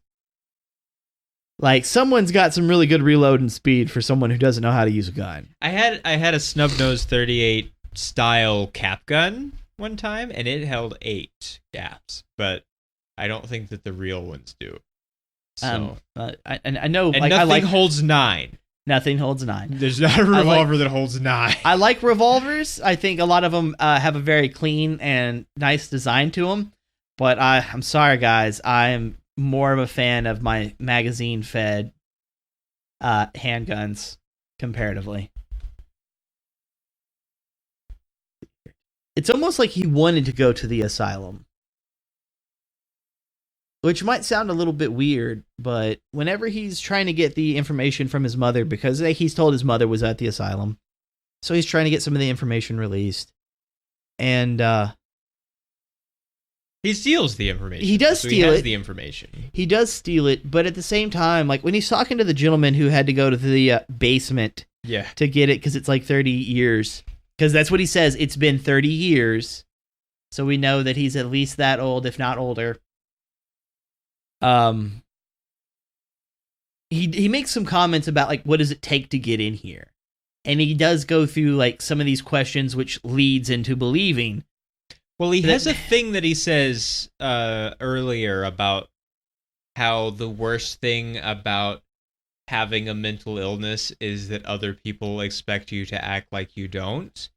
Like, someone's got some really good reloading speed for someone who doesn't know how to use a gun. I had a snub nose 38 style cap gun one time, and it held 8 gaps, but I don't think that the real ones do. So I know, and like, nothing holds 9. Nothing holds 9. There's not a revolver that holds 9. I like revolvers. I think a lot of them have a very clean and nice design to them. But I'm sorry, guys. I'm more of a fan of my magazine-fed handguns comparatively. It's almost like he wanted to go to the asylum. Which might sound a little bit weird, but whenever he's trying to get the information from his mother, because he's told his mother was at the asylum, so he's trying to get some of the information released. And He steals the information. He does so steal he has it. the information. He does steal it, but at the same time, like when he's talking to the gentleman who had to go to the basement Yeah. to get it because it's like 30 years, because that's what he says. It's been 30 years, so we know that he's at least that old, if not older. He makes some comments about like what does it take to get in here, and he does go through like some of these questions, which leads into believing. Well, he has a thing that he says earlier about how the worst thing about having a mental illness is that other people expect you to act like you don't.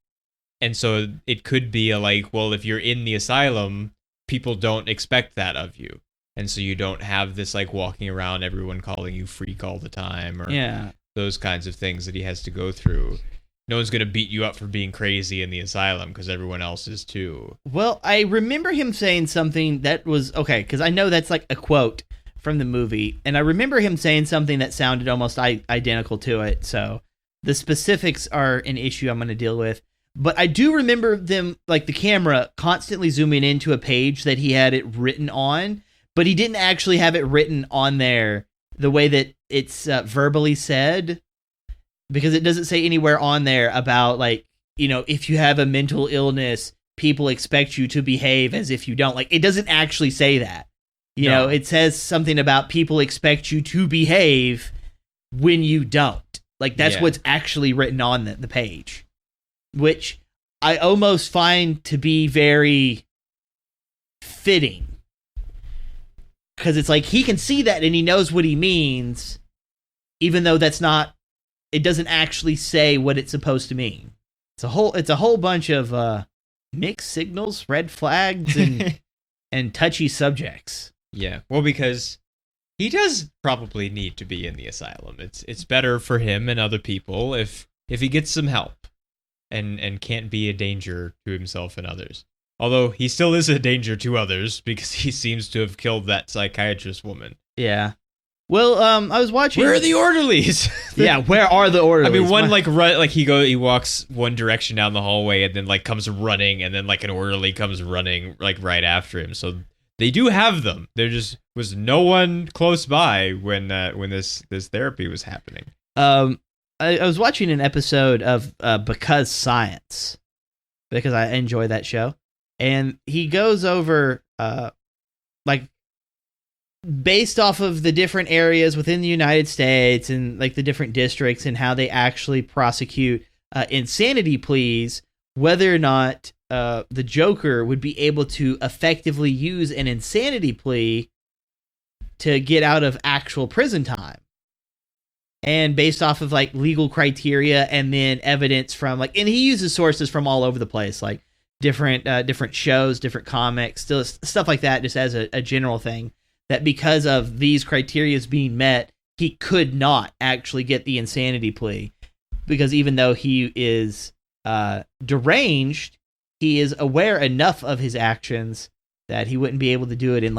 And so it could be like, well, if you're in the asylum, people don't expect that of you. And so you don't have this like walking around, everyone calling you freak all the time, or those kinds of things that he has to go through. No one's going to beat you up for being crazy in the asylum because everyone else is too. Well, I remember him saying something that was, okay, because I know that's like a quote from the movie, and I remember him saying something that sounded almost identical to it, so the specifics are an issue I'm going to deal with. But I do remember them, like the camera, constantly zooming into a page that he had it written on, but he didn't actually have it written on there the way that it's verbally said, because it doesn't say anywhere on there about, like, you know, if you have a mental illness, people expect you to behave as if you don't. Like, it doesn't actually say that. You know, it says something about people expect you to behave when you don't. Like, that's what's actually written on the page, which I almost find to be very fitting. Because it's like he can see that and he knows what he means, even though that's not, it doesn't actually say what it's supposed to mean. It's a whole bunch of mixed signals, red flags, and and touchy subjects. Yeah, well, because he does probably need to be in the asylum. It's better for him and other people if he gets some help and can't be a danger to himself and others. Although he still is a danger to others because he seems to have killed that psychiatrist woman. Yeah. Well, I was watching. Where are the orderlies? Yeah, where are the orderlies? I mean, one he walks one direction down the hallway and then like comes running, and then like an orderly comes running like right after him. So they do have them. There just was no one close by when this therapy was happening. I was watching an episode of Because Science, because I enjoy that show. And he goes over, like, based off of the different areas within the United States and, like, the different districts and how they actually prosecute insanity pleas, whether or not the Joker would be able to effectively use an insanity plea to get out of actual prison time. And based off of, like, legal criteria and then evidence from, like, and he uses sources from all over the place, like, different shows, different comics, still stuff like that, just as a general thing, that because of these criteria being met, he could not actually get the insanity plea, because even though he is deranged, he is aware enough of his actions that he wouldn't be able to do it in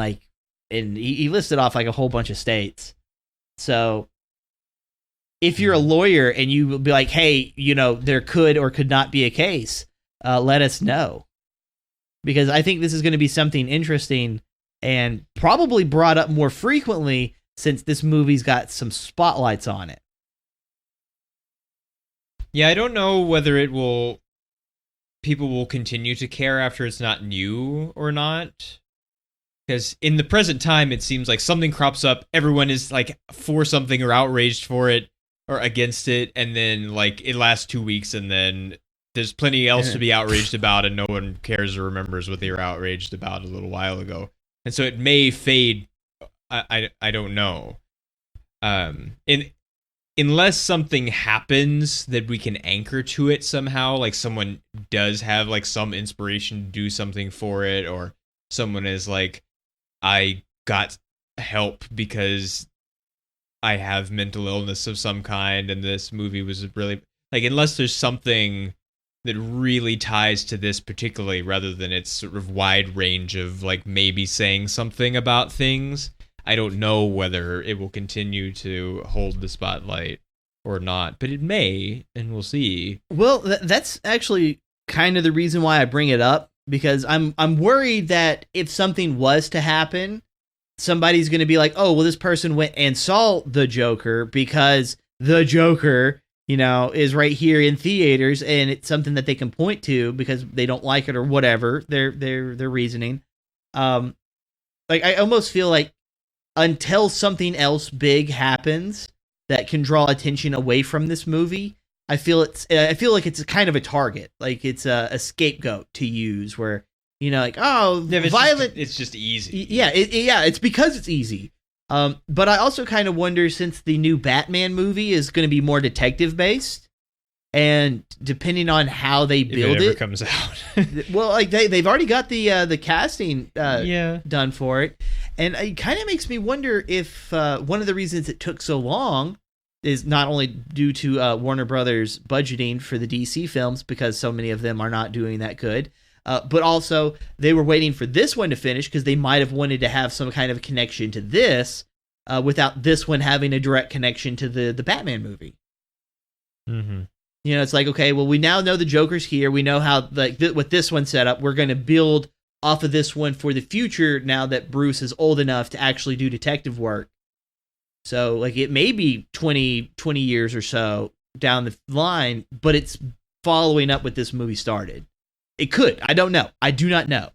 he listed off like a whole bunch of states. So if you're a lawyer and you will be like, hey, you know, there could or could not be a case, let us know, because I think this is going to be something interesting and probably brought up more frequently since this movie's got some spotlights on it. Yeah, I don't know whether people will continue to care after it's not new or not. Because in the present time, it seems like something crops up, everyone is like for something or outraged for it or against it, and then like it lasts 2 weeks, and then there's plenty else to be outraged about, and no one cares or remembers what they were outraged about a little while ago. And so it may fade. I don't know. Unless something happens that we can anchor to it somehow, like someone does have like some inspiration to do something for it, or someone is like, I got help because I have mental illness of some kind, and this movie was really like, unless there's something that really ties to this particularly, rather than its sort of wide range of like maybe saying something about things, I don't know whether it will continue to hold the spotlight or not, but it may, and we'll see. Well, that's actually kind of the reason why I bring it up, because I'm worried that if something was to happen, somebody's going to be like, oh, well, this person went and saw the Joker because the Joker, is right here in theaters, and it's something that they can point to because they don't like it or whatever their reasoning. I almost feel like until something else big happens that can draw attention away from this movie, I feel like it's kind of a target, like it's a scapegoat to use where, violent. It's just easy. Yeah, it's because it's easy. But I also kind of wonder, since the new Batman movie is going to be more detective based, and depending on how they build it comes out. well, like they've already got the casting done for it, and it kind of makes me wonder if one of the reasons it took so long is not only due to Warner Brothers budgeting for the DC films, because so many of them are not doing that good. But also, they were waiting for this one to finish because they might have wanted to have some kind of connection to this without this one having a direct connection to the Batman movie. Mm-hmm. It's like, okay, well, we now know the Joker's here. We know how, with this one set up, we're going to build off of this one for the future now that Bruce is old enough to actually do detective work. So, it may be 20 years or so down the line, but it's following up what this movie started. It could. I don't know. I do not know.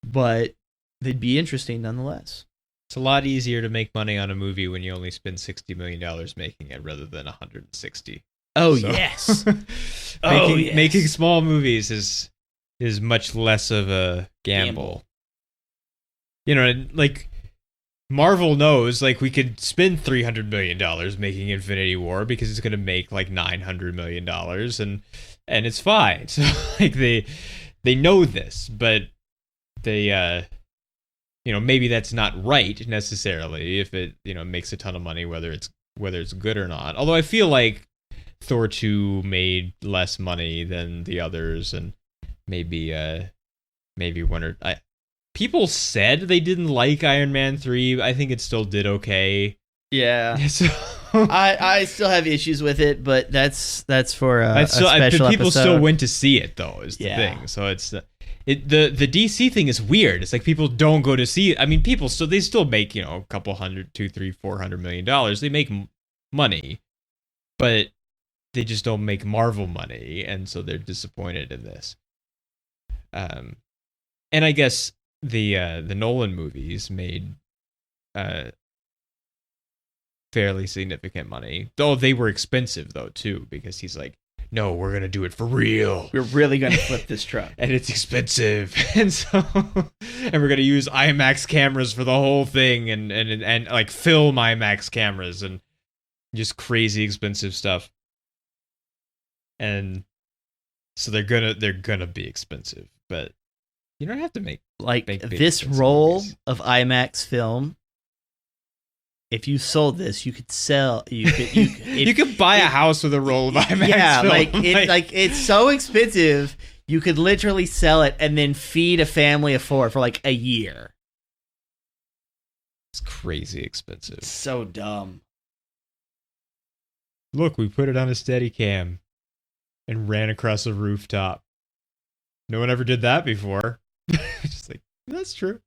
But they'd be interesting nonetheless. It's a lot easier to make money on a movie when you only spend $60 million making it rather than 160. Oh, so, yes. Making small movies is much less of a gamble. Marvel knows, we could spend $300 million making Infinity War because it's going to make $900 million and it's fine. So they know this, but they maybe that's not right necessarily if it makes a ton of money, whether it's good or not. Although I feel like Thor 2 made less money than the others, and maybe one or people said they didn't like Iron Man 3. I think it still did okay. Yeah. So, I still have issues with it, but that's for a special people episode. still went to see it though, is the thing. So it's the DC thing is weird. It's like people don't go to see it. I mean, they still make a couple hundred, $200-400 million. They make money, but they just don't make Marvel money, and so they're disappointed in this. And I guess the Nolan movies made fairly significant money, though they were expensive though too, because he's like, no, we're gonna do it for real. We're really gonna flip this truck, and it's expensive, and we're gonna use IMAX cameras for the whole thing, and like film IMAX cameras and just crazy expensive stuff. And so they're gonna be expensive, but you don't have to make this roll movies. Of IMAX film. If you sold this, you could sell. You could buy a house with a roll of IMAX film. It's so expensive. You could literally sell it and then feed a family of 4 for a year. It's crazy expensive. So dumb. Look, we put it on a Steadicam and ran across a rooftop. No one ever did that before. Just that's true.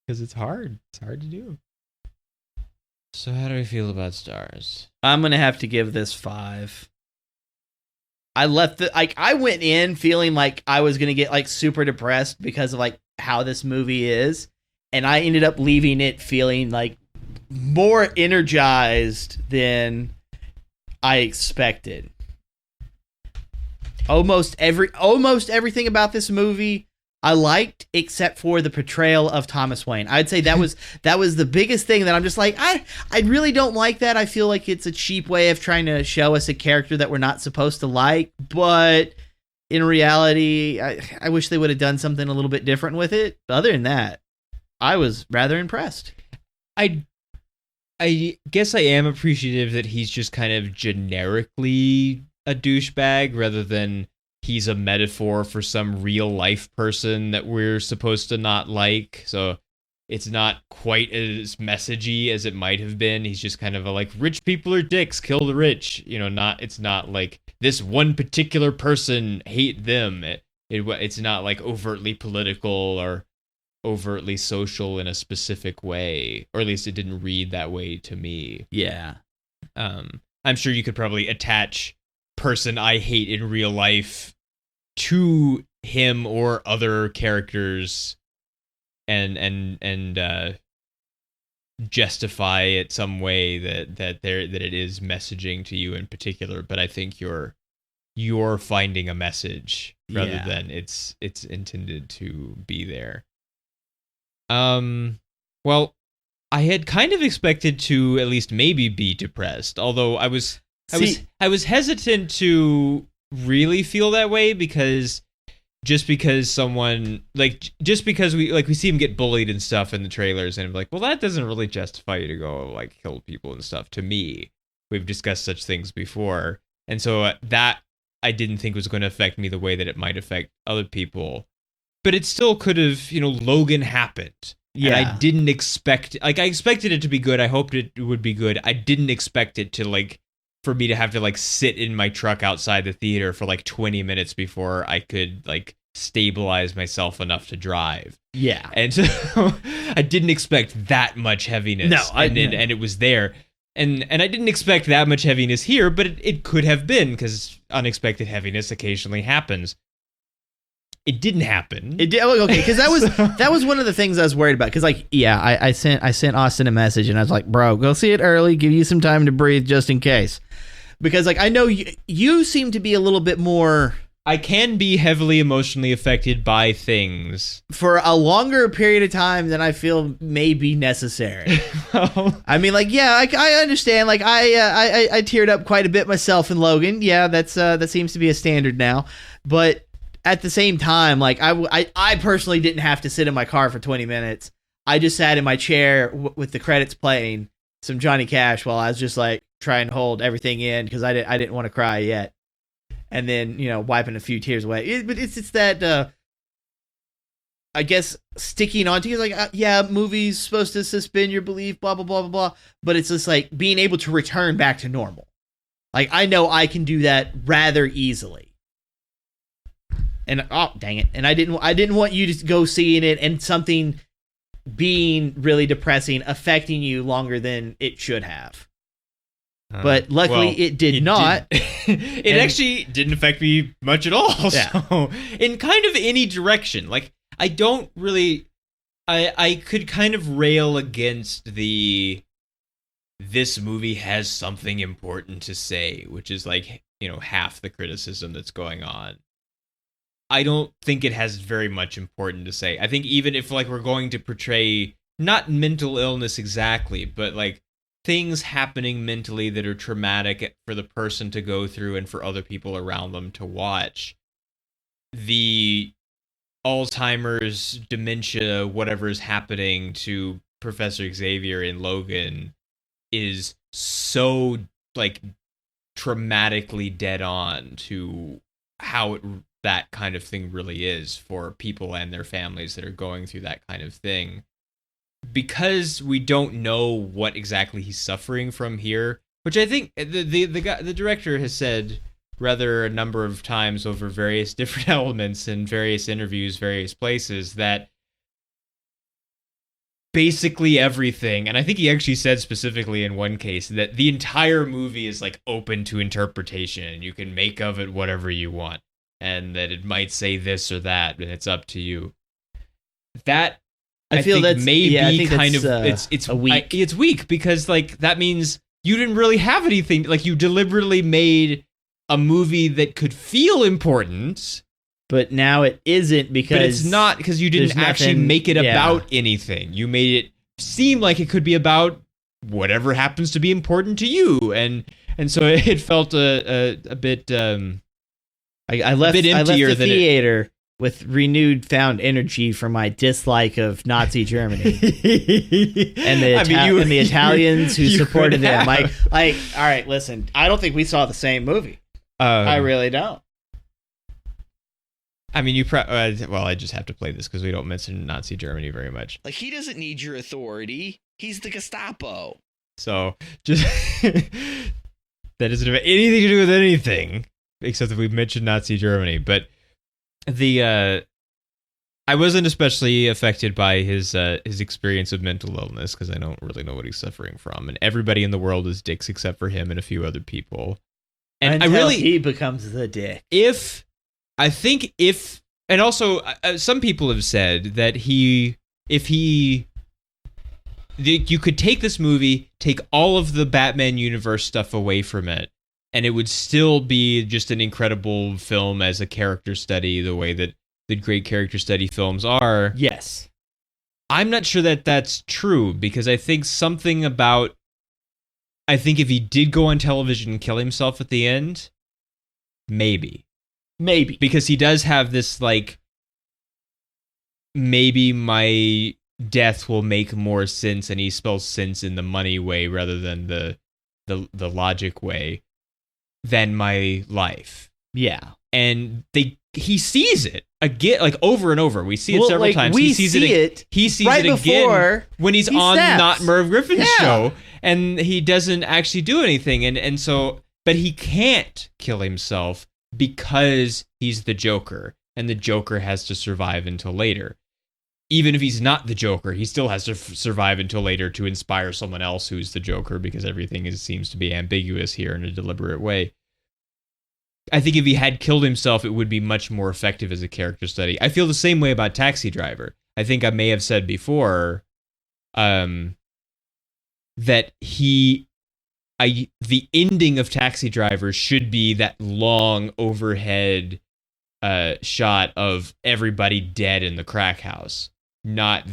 Because it's hard. It's hard to do. So how do we feel about stars? I'm going to have to give this 5. I left I went in feeling like I was going to get super depressed because of how this movie is, and I ended up leaving it feeling more energized than I expected. Almost everything about this movie I liked, except for the portrayal of Thomas Wayne. I'd say that was the biggest thing that I'm just I really don't like that. I feel like it's a cheap way of trying to show us a character that we're not supposed to like. But in reality, I wish they would have done something a little bit different with it. But other than that, I was rather impressed. I guess I am appreciative that he's just kind of generically a douchebag rather than he's a metaphor for some real life person that we're supposed to not like. So it's not quite as messagey as it might have been. He's just kind of a rich people are dicks, kill the rich. It's not like this one particular person, hate them. It's not like overtly political or overtly social in a specific way, or at least it didn't read that way to me. Yeah. I'm sure you could probably attach person I hate in real life to him or other characters and justify it some way that it is messaging to you in particular, but I think you're finding a message rather than it's intended to be there. Well, I had kind of expected to at least maybe be depressed, although I was hesitant to really feel that way because someone just because we see him get bullied and stuff in the trailers, and I'm like, well, that doesn't really justify you to go like kill people and stuff. To me, we've discussed such things before, and so that I didn't think was going to affect me the way that it might affect other people. But it still could have, Logan happened. Yeah. And I didn't expect, I expected it to be good. I hoped it would be good. I didn't expect it to for me to have to sit in my truck outside the theater for 20 minutes before I could stabilize myself enough to drive. Yeah. And so I didn't expect that much heaviness. No, and it was there. And I didn't expect that much heaviness here, but it could have been, because unexpected heaviness occasionally happens. It didn't happen. It did. Okay, because that was one of the things I was worried about. Because I sent Austin a message and I was like, bro, go see it early, give you some time to breathe just in case. Because I know you seem to be a little bit more. I can be heavily emotionally affected by things for a longer period of time than I feel may be necessary. I mean, I understand. I teared up quite a bit myself in Logan. Yeah, that seems to be a standard now. But at the same time, I personally didn't have to sit in my car for 20 minutes. I just sat in my chair with the credits playing, some Johnny Cash, while I was just trying to hold everything in because I didn't want to cry yet. And then, wiping a few tears away. But it's that, I guess, sticking on to movies supposed to suspend your belief, blah, blah, blah, blah, blah. But it's just being able to return back to normal. I know I can do that rather easily. And, oh, dang it. And I didn't want you to go seeing it and something being really depressing affecting you longer than it should have. But luckily it did not. It actually didn't affect me much at all. Yeah. So, in kind of any direction. I don't really... I could kind of rail against this movie has something important to say, which is half the criticism that's going on. I don't think it has very much important to say. I think even if we're going to portray not mental illness exactly, but things happening mentally that are traumatic for the person to go through and for other people around them to watch. The Alzheimer's, dementia, whatever is happening to Professor Xavier in Logan is so traumatically dead on to how that kind of thing really is for people and their families that are going through that kind of thing. Because we don't know what exactly he's suffering from here, which I think the director has said rather a number of times over various different elements in various interviews, various places, that basically everything, and I think he actually said specifically in one case that the entire movie is open to interpretation and you can make of it whatever you want, and that it might say this or that, and it's up to you. That I feel that's maybe kind of it's weak. It's weak because that means you didn't really have anything. You deliberately made a movie that could feel important, but now it isn't because. But it's not because you didn't actually make it about anything. You made it seem like it could be about whatever happens to be important to you, and so it felt a bit. I left the theater with renewed found energy for my dislike of Nazi Germany and the Italians who supported them. All right, listen, I don't think we saw the same movie. I really don't. I mean, well, I just have to play this because we don't mention Nazi Germany very much. He doesn't need your authority. He's the Gestapo. So just that doesn't have anything to do with anything except that we've mentioned Nazi Germany, but. I wasn't especially affected by his experience of mental illness because I don't really know what he's suffering from, and everybody in the world is dicks except for him and a few other people. And Until he becomes the dick. And also some people have said that you could take this movie, take all of the Batman universe stuff away from it, and it would still be just an incredible film as a character study, the way that the great character study films are. Yes. I'm not sure that that's true, because I think if he did go on television and kill himself at the end, maybe. Because he does have this, like, maybe my death will make more sense, and he spells sense in the money way rather than the logic way, than my life. Yeah. And he sees it again, like over and over. We see it several times. He sees it right again when he's on snaps. Not Merv Griffin's Yeah. show, and he doesn't actually do anything. And so, but he can't kill himself because he's the Joker, and the Joker has to survive until later. Even if he's not the Joker, he still has to survive until later to inspire someone else who's the Joker, because everything seems to be ambiguous here in a deliberate way. I think if he had killed himself, it would be much more effective as a character study. I feel the same way about Taxi Driver. I think I may have said before that the ending of Taxi Driver should be that long overhead shot of everybody dead in the crack house, not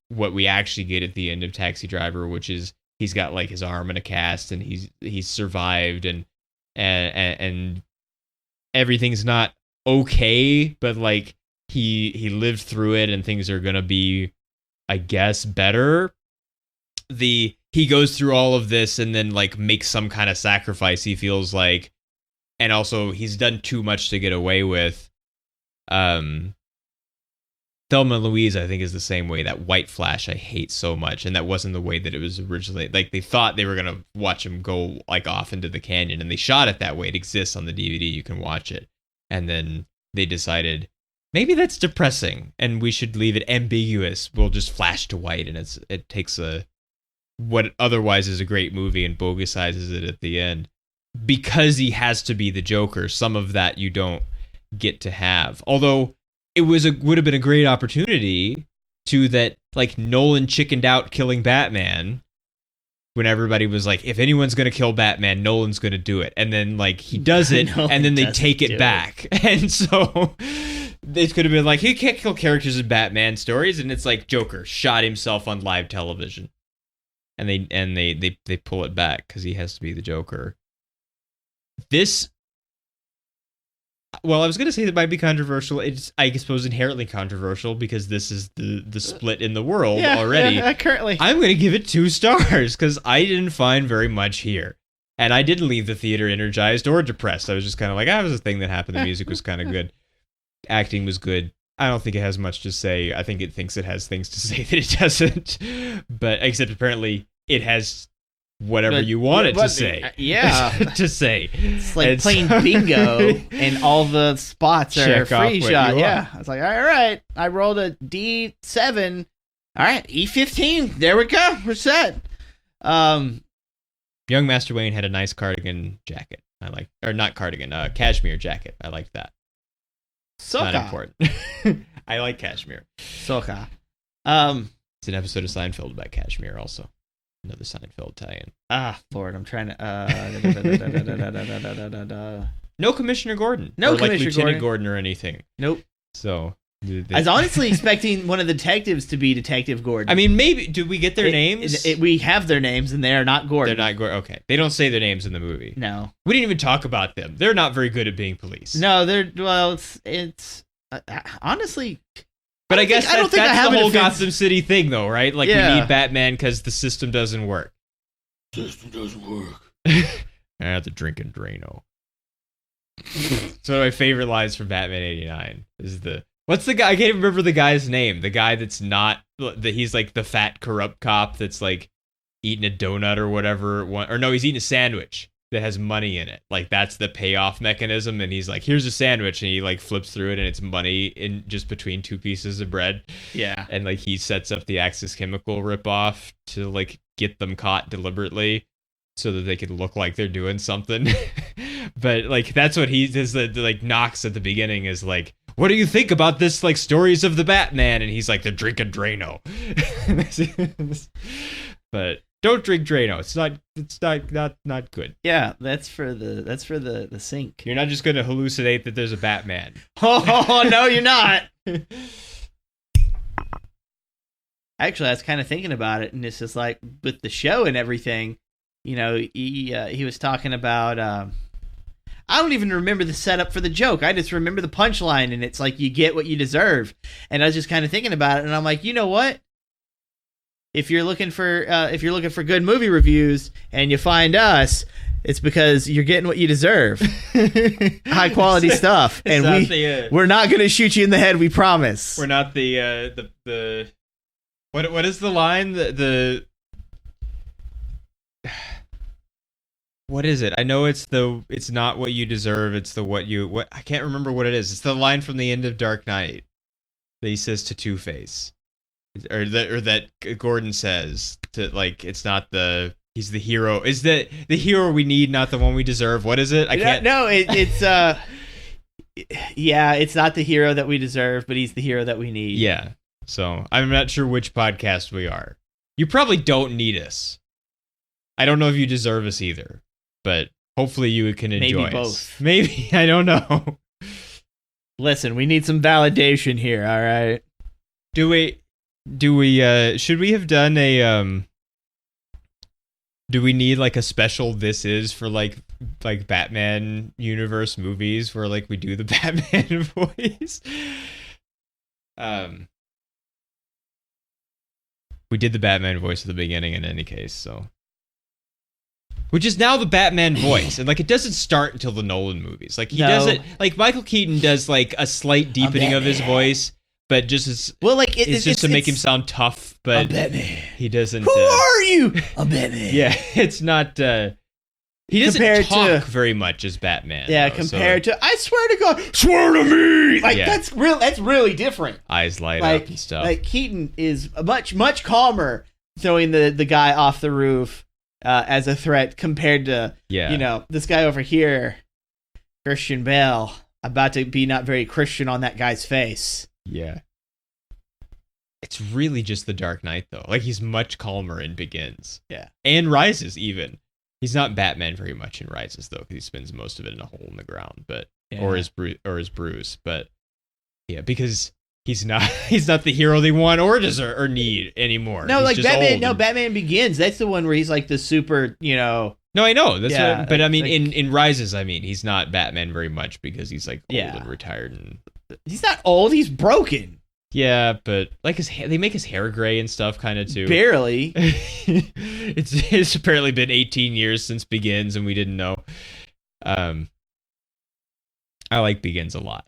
what we actually get at the end of Taxi Driver, which is he's got like his arm in a cast and he's survived and everything's not okay, but like he lived through it and things are gonna be, I guess, better. He goes through all of this and then like makes some kind of sacrifice, he feels like, and also he's done too much to get away with. Thelma and Louise, I think, is the same way. That White Flash I hate so much, and that wasn't the way that it was originally. Like, they thought they were gonna watch him go like off into the canyon, and they shot it that way. It exists on the DVD, you can watch it. And then they decided maybe that's depressing, and we should leave it ambiguous. We'll just flash to white, and it takes what otherwise is a great movie and bogusizes it at the end. Because he has to be the Joker, some of that you don't get to have. Although it would have been a great opportunity to that, like, Nolan chickened out killing Batman when everybody was like, if anyone's going to kill Batman, Nolan's going to do it. And then, like, he does it, and then they take it back. And so it could have been like, he can't kill characters in Batman stories, and it's like Joker shot himself on live television. And they pull it back because he has to be the Joker. Well, I was going to say that might be controversial. It's, I suppose, inherently controversial because this is the split in the world already. Currently. I'm going to give it 2 stars because I didn't find very much here. And I didn't leave the theater energized or depressed. I was just kind of like, it was a thing that happened. The music was kind of good. Acting was good. I don't think it has much to say. I think it thinks it has things to say that it doesn't. But except apparently it has whatever you want it to say. Yeah. to say. It's like playing bingo and all the spots are free shot. Yeah. I was like, all right. I rolled a D7. All right. E15. There we go. We're set. Young Master Wayne had a nice cardigan jacket. I like, or not cardigan, cashmere jacket. I like that. Soka. Not important. I like cashmere. Soka. It's an episode of Seinfeld about cashmere also. Another Seinfeld tie-in. Lord, I'm trying to... No Commissioner Gordon. No or Commissioner like Lieutenant Gordon or anything. Nope. So... I was honestly expecting one of the detectives to be Detective Gordon. I mean, maybe... Did we get their names? We have their names, and they are not Gordon. They're not Gordon. Okay. They don't say their names in the movie. No. We didn't even talk about them. They're not very good at being police. No, they're... Well, it's honestly... But I guess that's the whole offense. Gotham City thing, though, right? Like, we need Batman because the system doesn't work. System doesn't work. The drinking Drano. So my favorite lines from Batman 89 is what's the guy? I can't remember the guy's name. The guy that's not... He's like the fat, corrupt cop that's like eating a donut or whatever. Or no, he's eating a sandwich. that has money in it. Like that's the payoff mechanism. And he's like, here's a sandwich, and he like flips through it, and it's money in just between two pieces of bread. Yeah. And like he sets up the Axis Chemical ripoff to like get them caught deliberately so that they could look like they're doing something. But like that's what he does. The like knocks at the beginning is like, what do you think about this like stories of the Batman? And he's like, they're drinking Drano. But don't drink Drano. It's not good. Yeah, that's for the sink. You're not just gonna hallucinate that there's a Batman. Oh no, you're not. Actually, I was kind of thinking about it, and it's just like with the show and everything. You know, he was talking about. I don't even remember the setup for the joke. I just remember the punchline, and it's like you get what you deserve. And I was just kind of thinking about it, and I'm like, you know what? If you're looking for good movie reviews and you find us, it's because you're getting what you deserve. High quality stuff, and we're not going to shoot you in the head. We promise. We're not the what is the line? What is it? I know it's not what you deserve. It's what I can't remember what it is. It's the line from the end of Dark Knight that he says to Two-Face. Or that Gordon says to like he's the hero. Is that the hero we need, not the one we deserve? What is it? I can't. No, it's yeah, it's not the hero that we deserve, but he's the hero that we need. Yeah. So I'm not sure which podcast we are. You probably don't need us. I don't know if you deserve us either, but hopefully you can enjoy Maybe both. us. Maybe I don't know. Listen, we need some validation here. All right. Do we should we have done a do we need like a special this is for like Batman universe movies where like we do the Batman voice? We did the Batman voice at the beginning in any case, so which is now the Batman voice, and like it doesn't start until the Nolan movies. Like he does it like Michael Keaton does like a slight deepening of his voice. But just as it's just to make him sound tough, but I'm Batman. He doesn't. Who are you? I'm Batman. Yeah, it's not. He doesn't compared talk very much as Batman. Yeah, though, compared to I swear to God, swear to me. Like Yeah. that's really different. Eyes light Like up and stuff. like Keaton is much calmer throwing the guy off the roof as a threat compared to you know this guy over here, Christian Bale, about to be not very Christian on that guy's face. Yeah. It's really just the Dark Knight though. Like he's much calmer in Begins. Yeah. And Rises even. He's not Batman very much in Rises though, because he spends most of it in a hole in the ground, but or as Bruce. But yeah, because he's not the hero they want or deserve or need anymore. No, He's like just Batman. old No, and- Batman Begins. That's the one where he's like the super. You know. No, I know. That's Yeah, what, but I mean, like- in Rises, I mean, he's not Batman very much because he's like old Yeah. and retired and He's not old. He's broken. yeah, but like they make his hair gray and stuff, kind of too. Barely. It's apparently been 18 years since Begins, and we didn't know. I like Begins a lot.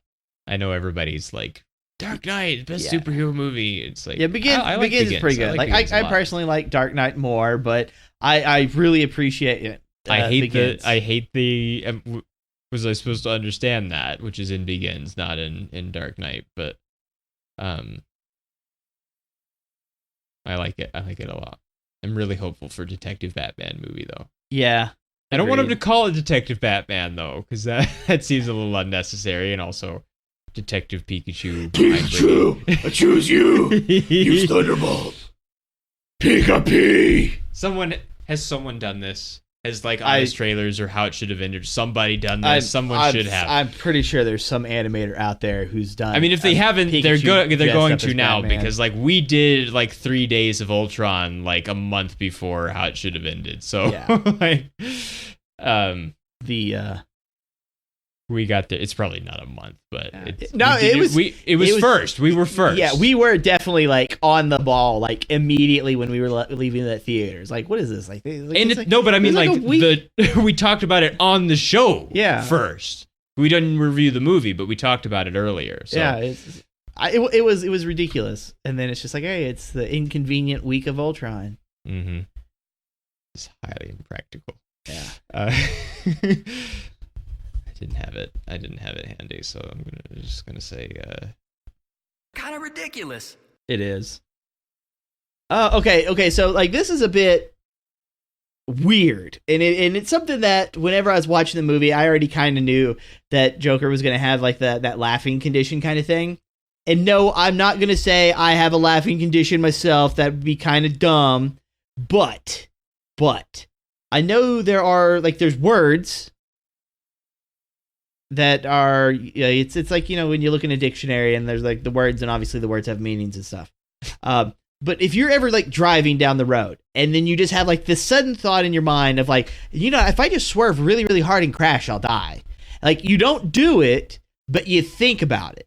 I know everybody's like Dark Knight, best Yeah. superhero movie. It's like Begins. I like Begins is pretty good. Like Begins a I lot. personally like Dark Knight more, but I really appreciate it. I hate Begins. was I supposed to understand that, which is in Begins, not in Dark Knight, but I like it. I like it a lot. I'm really hopeful for Detective Batman movie though. Yeah. I don't want him to Agreed. call it Detective Batman though, because that seems a little unnecessary, and also Detective Pikachu. Pikachu, I choose you. Use Thunderbolt. Pika-Pee. Someone done this? Has like honest trailers or how it should have ended? Somebody done this? Someone should have. I'm pretty sure there's some animator out there who's done. I mean, if they haven't, they're Pikachu they're dressed going up to as now Batman. because like we did like 3 days of Ultron like a month before how it should have ended. So Yeah. like, the we got there. It's probably not a month, but Yeah. it's, No, we did it was first. We were first. Yeah, we were definitely like on the ball like immediately when we were leaving the theaters. Like, what is this? Like, No, but I mean, it's like a week. we talked about it on the show. Yeah. First, we didn't review the movie, but we talked about it earlier. So. Yeah, it was ridiculous. And then it's just like, hey, it's the inconvenient week of Ultron. Mm-hmm. It's highly impractical. Yeah. I didn't have it. I didn't have it handy, so just gonna say. Kind of ridiculous. It is. Okay. So like, this is a bit weird, and it's something that whenever I was watching the movie, I already kind of knew that Joker was gonna have like that laughing condition kind of thing. And no, I'm not gonna say I have a laughing condition myself. That would be kind of dumb. But I know there's words that are, it's like, when you look in a dictionary and there's like the words, and obviously the words have meanings and stuff. But if you're ever like driving down the road and then you just have like this sudden thought in your mind of like, if I just swerve really, really hard and crash, I'll die. Like, you don't do it, but you think about it.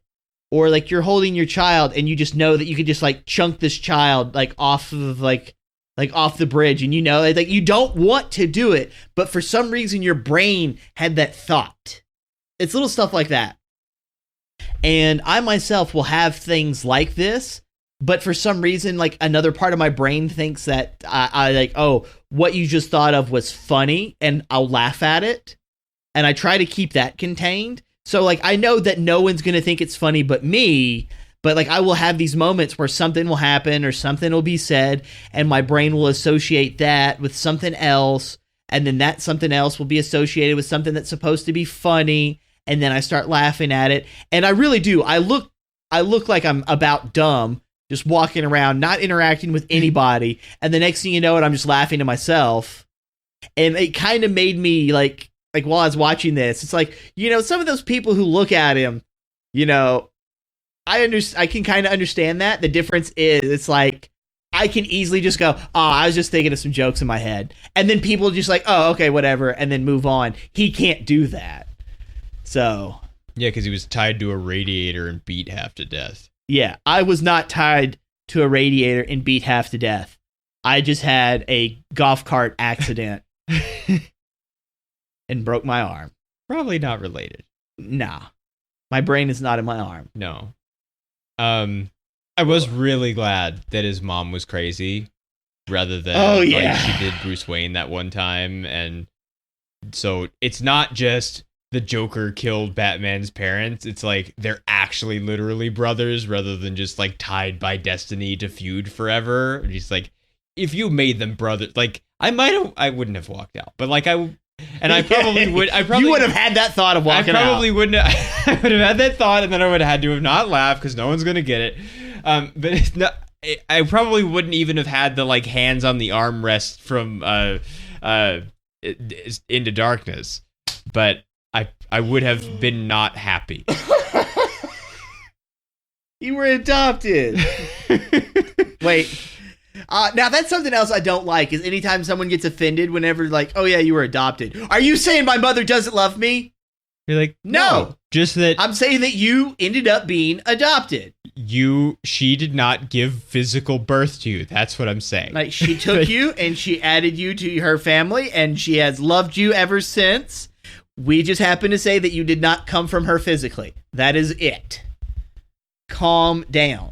Or like you're holding your child and you just know that you could just like chunk this child like off of like off the bridge, and like you don't want to do it, but for some reason your brain had that thought. It's little stuff like that. And I myself will have things like this, but for some reason, like another part of my brain thinks that I like, oh, what you just thought of was funny, and I'll laugh at it. And I try to keep that contained. So like, I know that no one's going to think it's funny but me, but like I will have these moments where something will happen or something will be said, and my brain will associate that with something else, and then that something else will be associated with something that's supposed to be funny, and then I start laughing at it. And I really do. I look like I'm about dumb, just walking around, not interacting with anybody, and the next thing you know, I'm just laughing to myself. And it kind of made me like while I was watching this, it's like, some of those people who look at him, I can kind of understand that. The difference is, it's like, I can easily just go, oh, I was just thinking of some jokes in my head. And then people just like, oh, okay, whatever, and then move on. He can't do that. So. Yeah, because he was tied to a radiator and beat half to death. Yeah, I was not tied to a radiator and beat half to death. I just had a golf cart accident and broke my arm. Probably not related. Nah. My brain is not in my arm. No. I was really glad that his mom was crazy rather than like she did Bruce Wayne that one time. And so it's not just the Joker killed Batman's parents. It's like they're actually literally brothers rather than just like tied by destiny to feud forever. And he's like, if you made them brothers, like I wouldn't have walked out, but like I probably would. You would have had that thought of walking out. I probably wouldn't. I would have had that thought, and then I would have had to have not laughed because no one's gonna get it. But it's not. I probably wouldn't even have had the like hands on the armrest from Into Darkness. But I would have been not happy. You were adopted. Wait. Now that's something else I don't like, is anytime someone gets offended whenever like, oh yeah, you were adopted. Are you saying my mother doesn't love me? You're like, no. Just that I'm saying that you ended up being adopted. She did not give physical birth to you. That's what I'm saying. Like, she took you and she added you to her family, and she has loved you ever since. We just happen to say that you did not come from her physically. That is it. Calm down.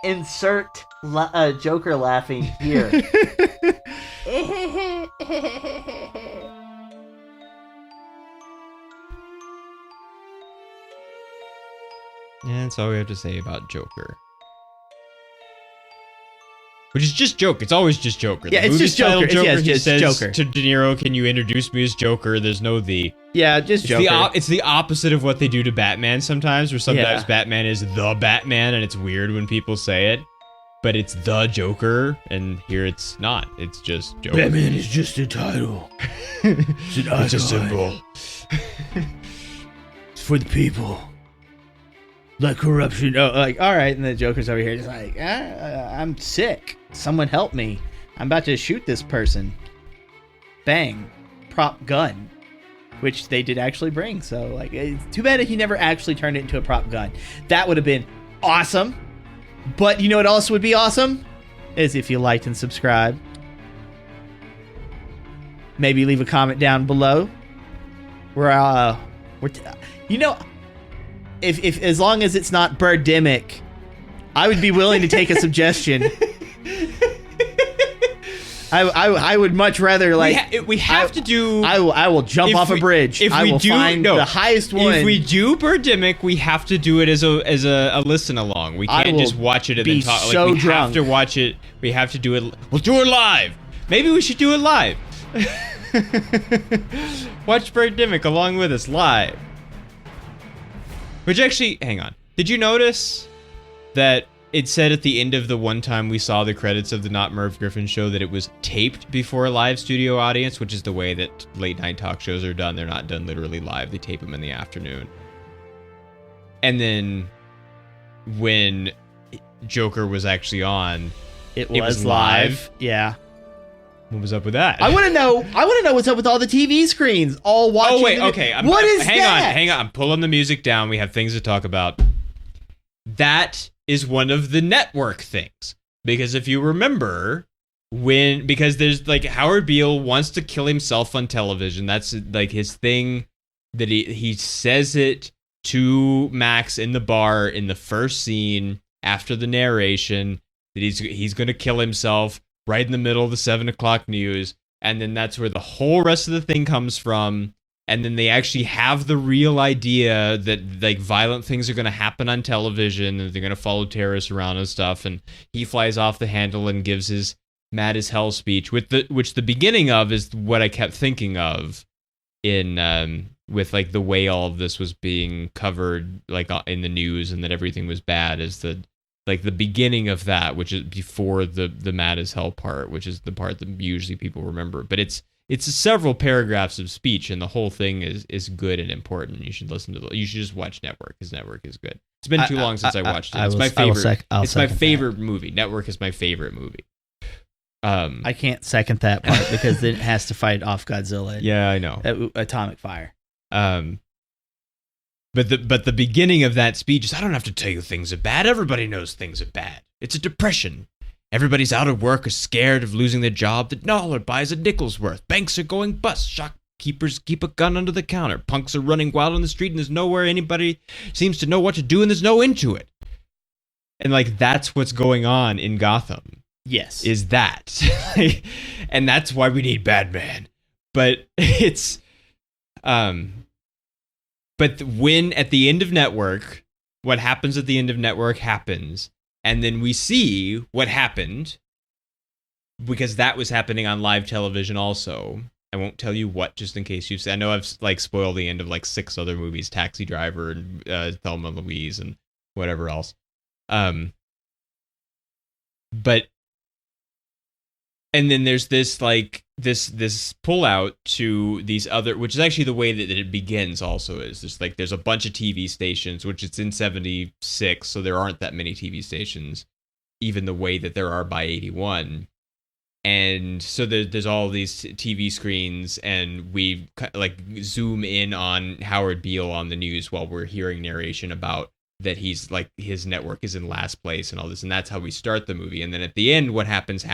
Insert Joker laughing here. Yeah, that's all we have to say about Joker. Which is just Joker. It's always just Joker. Yeah, it's just Joker. He says Joker. To De Niro, can you introduce me as Joker? There's no the. Yeah, just Joker. It's the opposite of what they do to Batman sometimes, where sometimes Batman is the Batman, and it's weird when people say it. But it's the Joker, and here it's not. It's just Joker. Batman is just a title. It's an icon. It's a symbol. It's for the people. Like corruption. Oh, like, all right, and the Joker's over here just like, I'm sick. Someone help me. I'm about to shoot this person. Bang. Prop gun. Which they did actually bring. So, like, it's too bad he never actually turned it into a prop gun. That would have been awesome. But you know what else would be awesome? Is if you liked and subscribed. Maybe leave a comment down below. if as long as it's not Birdemic, I would be willing to take a suggestion. I would much rather we have to do. I will jump off a bridge. If I we will do find the highest one. If we do Birdemic, we have to do it as a listen along. We can't just watch it and then talk. So we drunk. have to watch it. We have to do it. We'll do it live. Maybe we should do it live. Watch Birdemic along with us live. Which actually, hang on. Did you notice that it said at the end of the one time we saw the credits of the Not Merv Griffin show that it was taped before a live studio audience, which is the way that late night talk shows are done. They're not done literally live. They tape them in the afternoon. And then when Joker was actually on, it was live. Yeah. What was up with that? I want to know what's up with all the TV screens all watching. Oh wait, okay. Hang on. I'm pulling the music down. We have things to talk about. That is one of the network things. Because if you remember, because there's like Howard Beale wants to kill himself on television. That's like his thing that he says it to Max in the bar in the first scene after the narration that he's going to kill himself right in the middle of the 7 o'clock news. And then that's where the whole rest of the thing comes from. And then they actually have the real idea that like violent things are going to happen on television and they're going to follow terrorists around and stuff. And he flies off the handle and gives his mad as hell speech which the beginning of is what I kept thinking of in, with like the way all of this was being covered, like in the news and that everything was bad is the beginning of that, which is before the mad as hell part, which is the part that usually people remember. But it's several paragraphs of speech, and the whole thing is good and important. You should listen to you should just watch Network, because Network is good. It's been too long since I watched it. It's my favorite. It's my favorite movie. Network is my favorite movie. I can't second that part because then it has to fight off Godzilla. Yeah, I know. Atomic Fire. But the beginning of that speech is, I don't have to tell you things are bad. Everybody knows things are bad. It's a depression. Everybody's out of work or scared of losing their job. The dollar buys a nickel's worth. Banks are going bust. Shopkeepers keep a gun under the counter. Punks are running wild on the street, and there's nowhere anybody seems to know what to do, and there's no end to it. And like that's what's going on in Gotham. Yes. Is that. And that's why we need Batman. But it's but when at the end of Network, what happens at the end of Network happens. And then we see what happened, because that was happening on live television also. I won't tell you what, just in case you've seen. I know I've like spoiled the end of like 6 other movies, Taxi Driver and Thelma and Louise and whatever else. But and then there's this like this pull out to these other, which is actually the way that it begins also, is just like there's a bunch of TV stations, which it's in 76, so there aren't that many TV stations, even the way that there are by 81. And so there's all these TV screens, and we like zoom in on Howard Beale on the news while we're hearing narration about that he's like his network is in last place and all this, and that's how we start the movie. And then at the end, what happens.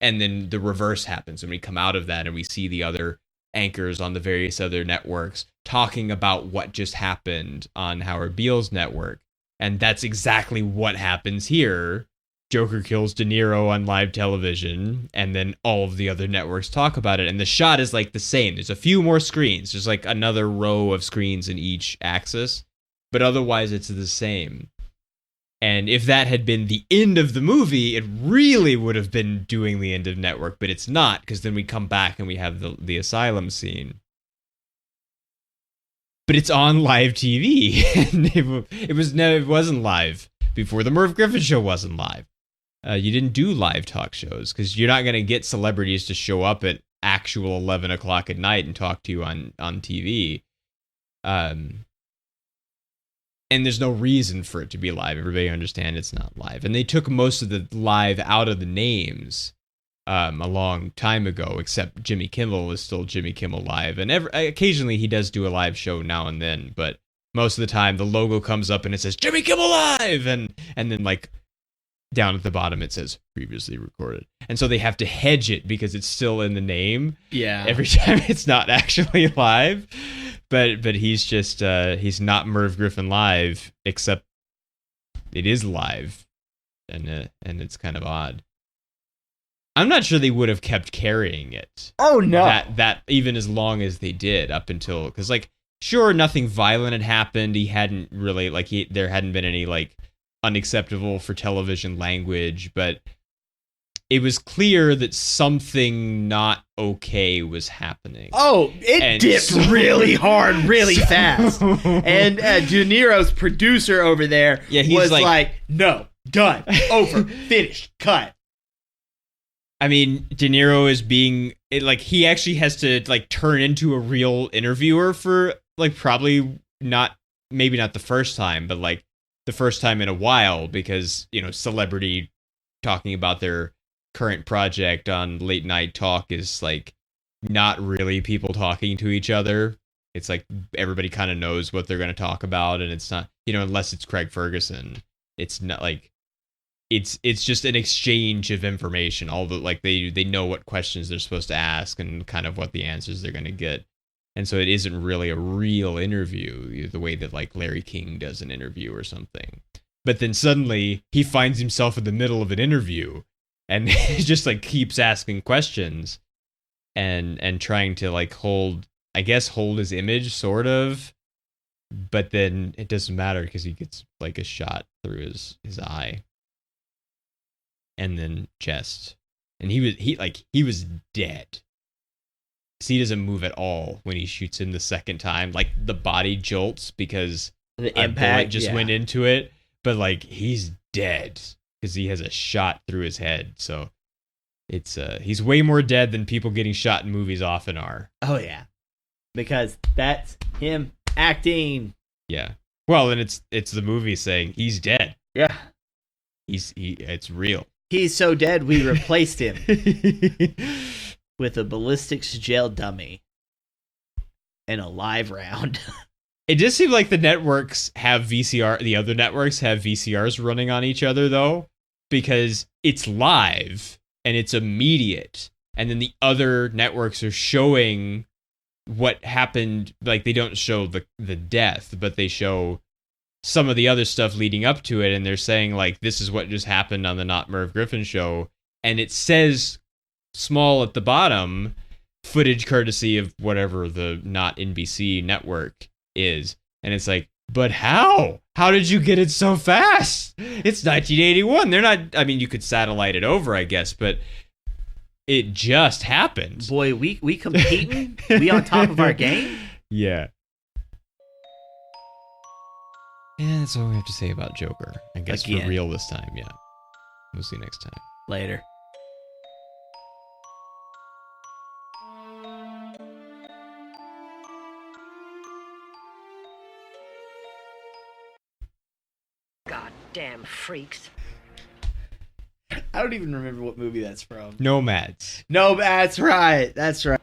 And then the reverse happens, and we come out of that and we see the other anchors on the various other networks talking about what just happened on Howard Beale's network. And that's exactly what happens here. Joker kills De Niro on live television, and then all of the other networks talk about it. And the shot is like the same. There's a few more screens. There's like another row of screens in each axis, but otherwise it's the same. And if that had been the end of the movie, it really would have been doing the end of Network, but it's not, because then we come back and we have the asylum scene. But it's on live TV, and it wasn't live before. The Merv Griffin show wasn't live. You didn't do live talk shows, because you're not going to get celebrities to show up at actual 11 o'clock at night and talk to you on TV. And there's no reason for it to be live. Everybody understand it's not live. And they took most of the live out of the names a long time ago, except Jimmy Kimmel is still Jimmy Kimmel Live. And occasionally he does do a live show now and then, but most of the time the logo comes up and it says Jimmy Kimmel Live, and then like down at the bottom it says previously recorded. And so they have to hedge it because it's still in the name. Yeah. Every time it's not actually live. But he's just he's not Merv Griffin live, except it is live, and it's kind of odd. I'm not sure they would have kept carrying it. Oh no! That even as long as they did up until, because like sure, nothing violent had happened. He hadn't really there hadn't been any like unacceptable for television language, but it was clear that something not okay was happening. Oh, it dipped really hard, really fast. And De Niro's producer over there was like, no, done, over, finished, cut. I mean, De Niro is being he actually has to like turn into a real interviewer for like probably maybe not the first time, but like the first time in a while, because, you know, celebrity talking about their current project on late night talk is like not really people talking to each other. It's like everybody kind of knows what they're going to talk about, and it's not, you know, unless it's Craig Ferguson, it's not like it's just an exchange of information. All the like they know what questions they're supposed to ask and kind of what the answers they're going to get. And so it isn't really a real interview the way that like Larry King does an interview or something. But then suddenly he finds himself in the middle of an interview and he just like keeps asking questions and trying to like hold his image sort of. But then it doesn't matter because he gets like a shot through his eye. And then chest. And he was dead. So he doesn't move at all when he shoots him the second time. Like the body jolts because the a impact bullet just went into it. But like he's dead because he has a shot through his head. So it's he's way more dead than people getting shot in movies often are. Oh yeah, because that's him acting. Yeah. Well, and it's the movie saying he's dead. Yeah. It's real. He's so dead we replaced him with a ballistics gel dummy and a live round. It just seems like the networks have VCR. The other networks have VCRs running on each other though, because it's live and it's immediate. And then the other networks are showing what happened. Like they don't show the death, but they show some of the other stuff leading up to it. And they're saying like, this is what just happened on the Not Merv Griffin show. And it says small at the bottom, footage courtesy of whatever the not NBC network is. And it's like, but how did you get it so fast? It's 1981. They're not, I mean, you could satellite it over, I guess, but it just happened. Boy, we competing? We on top of our game? Yeah. And that's all we have to say about Joker. I guess Again. for real this time, yeah. We'll see you next time. Later. Goddamn freaks. I don't even remember what movie that's from. Nomads. No, that's right. That's right.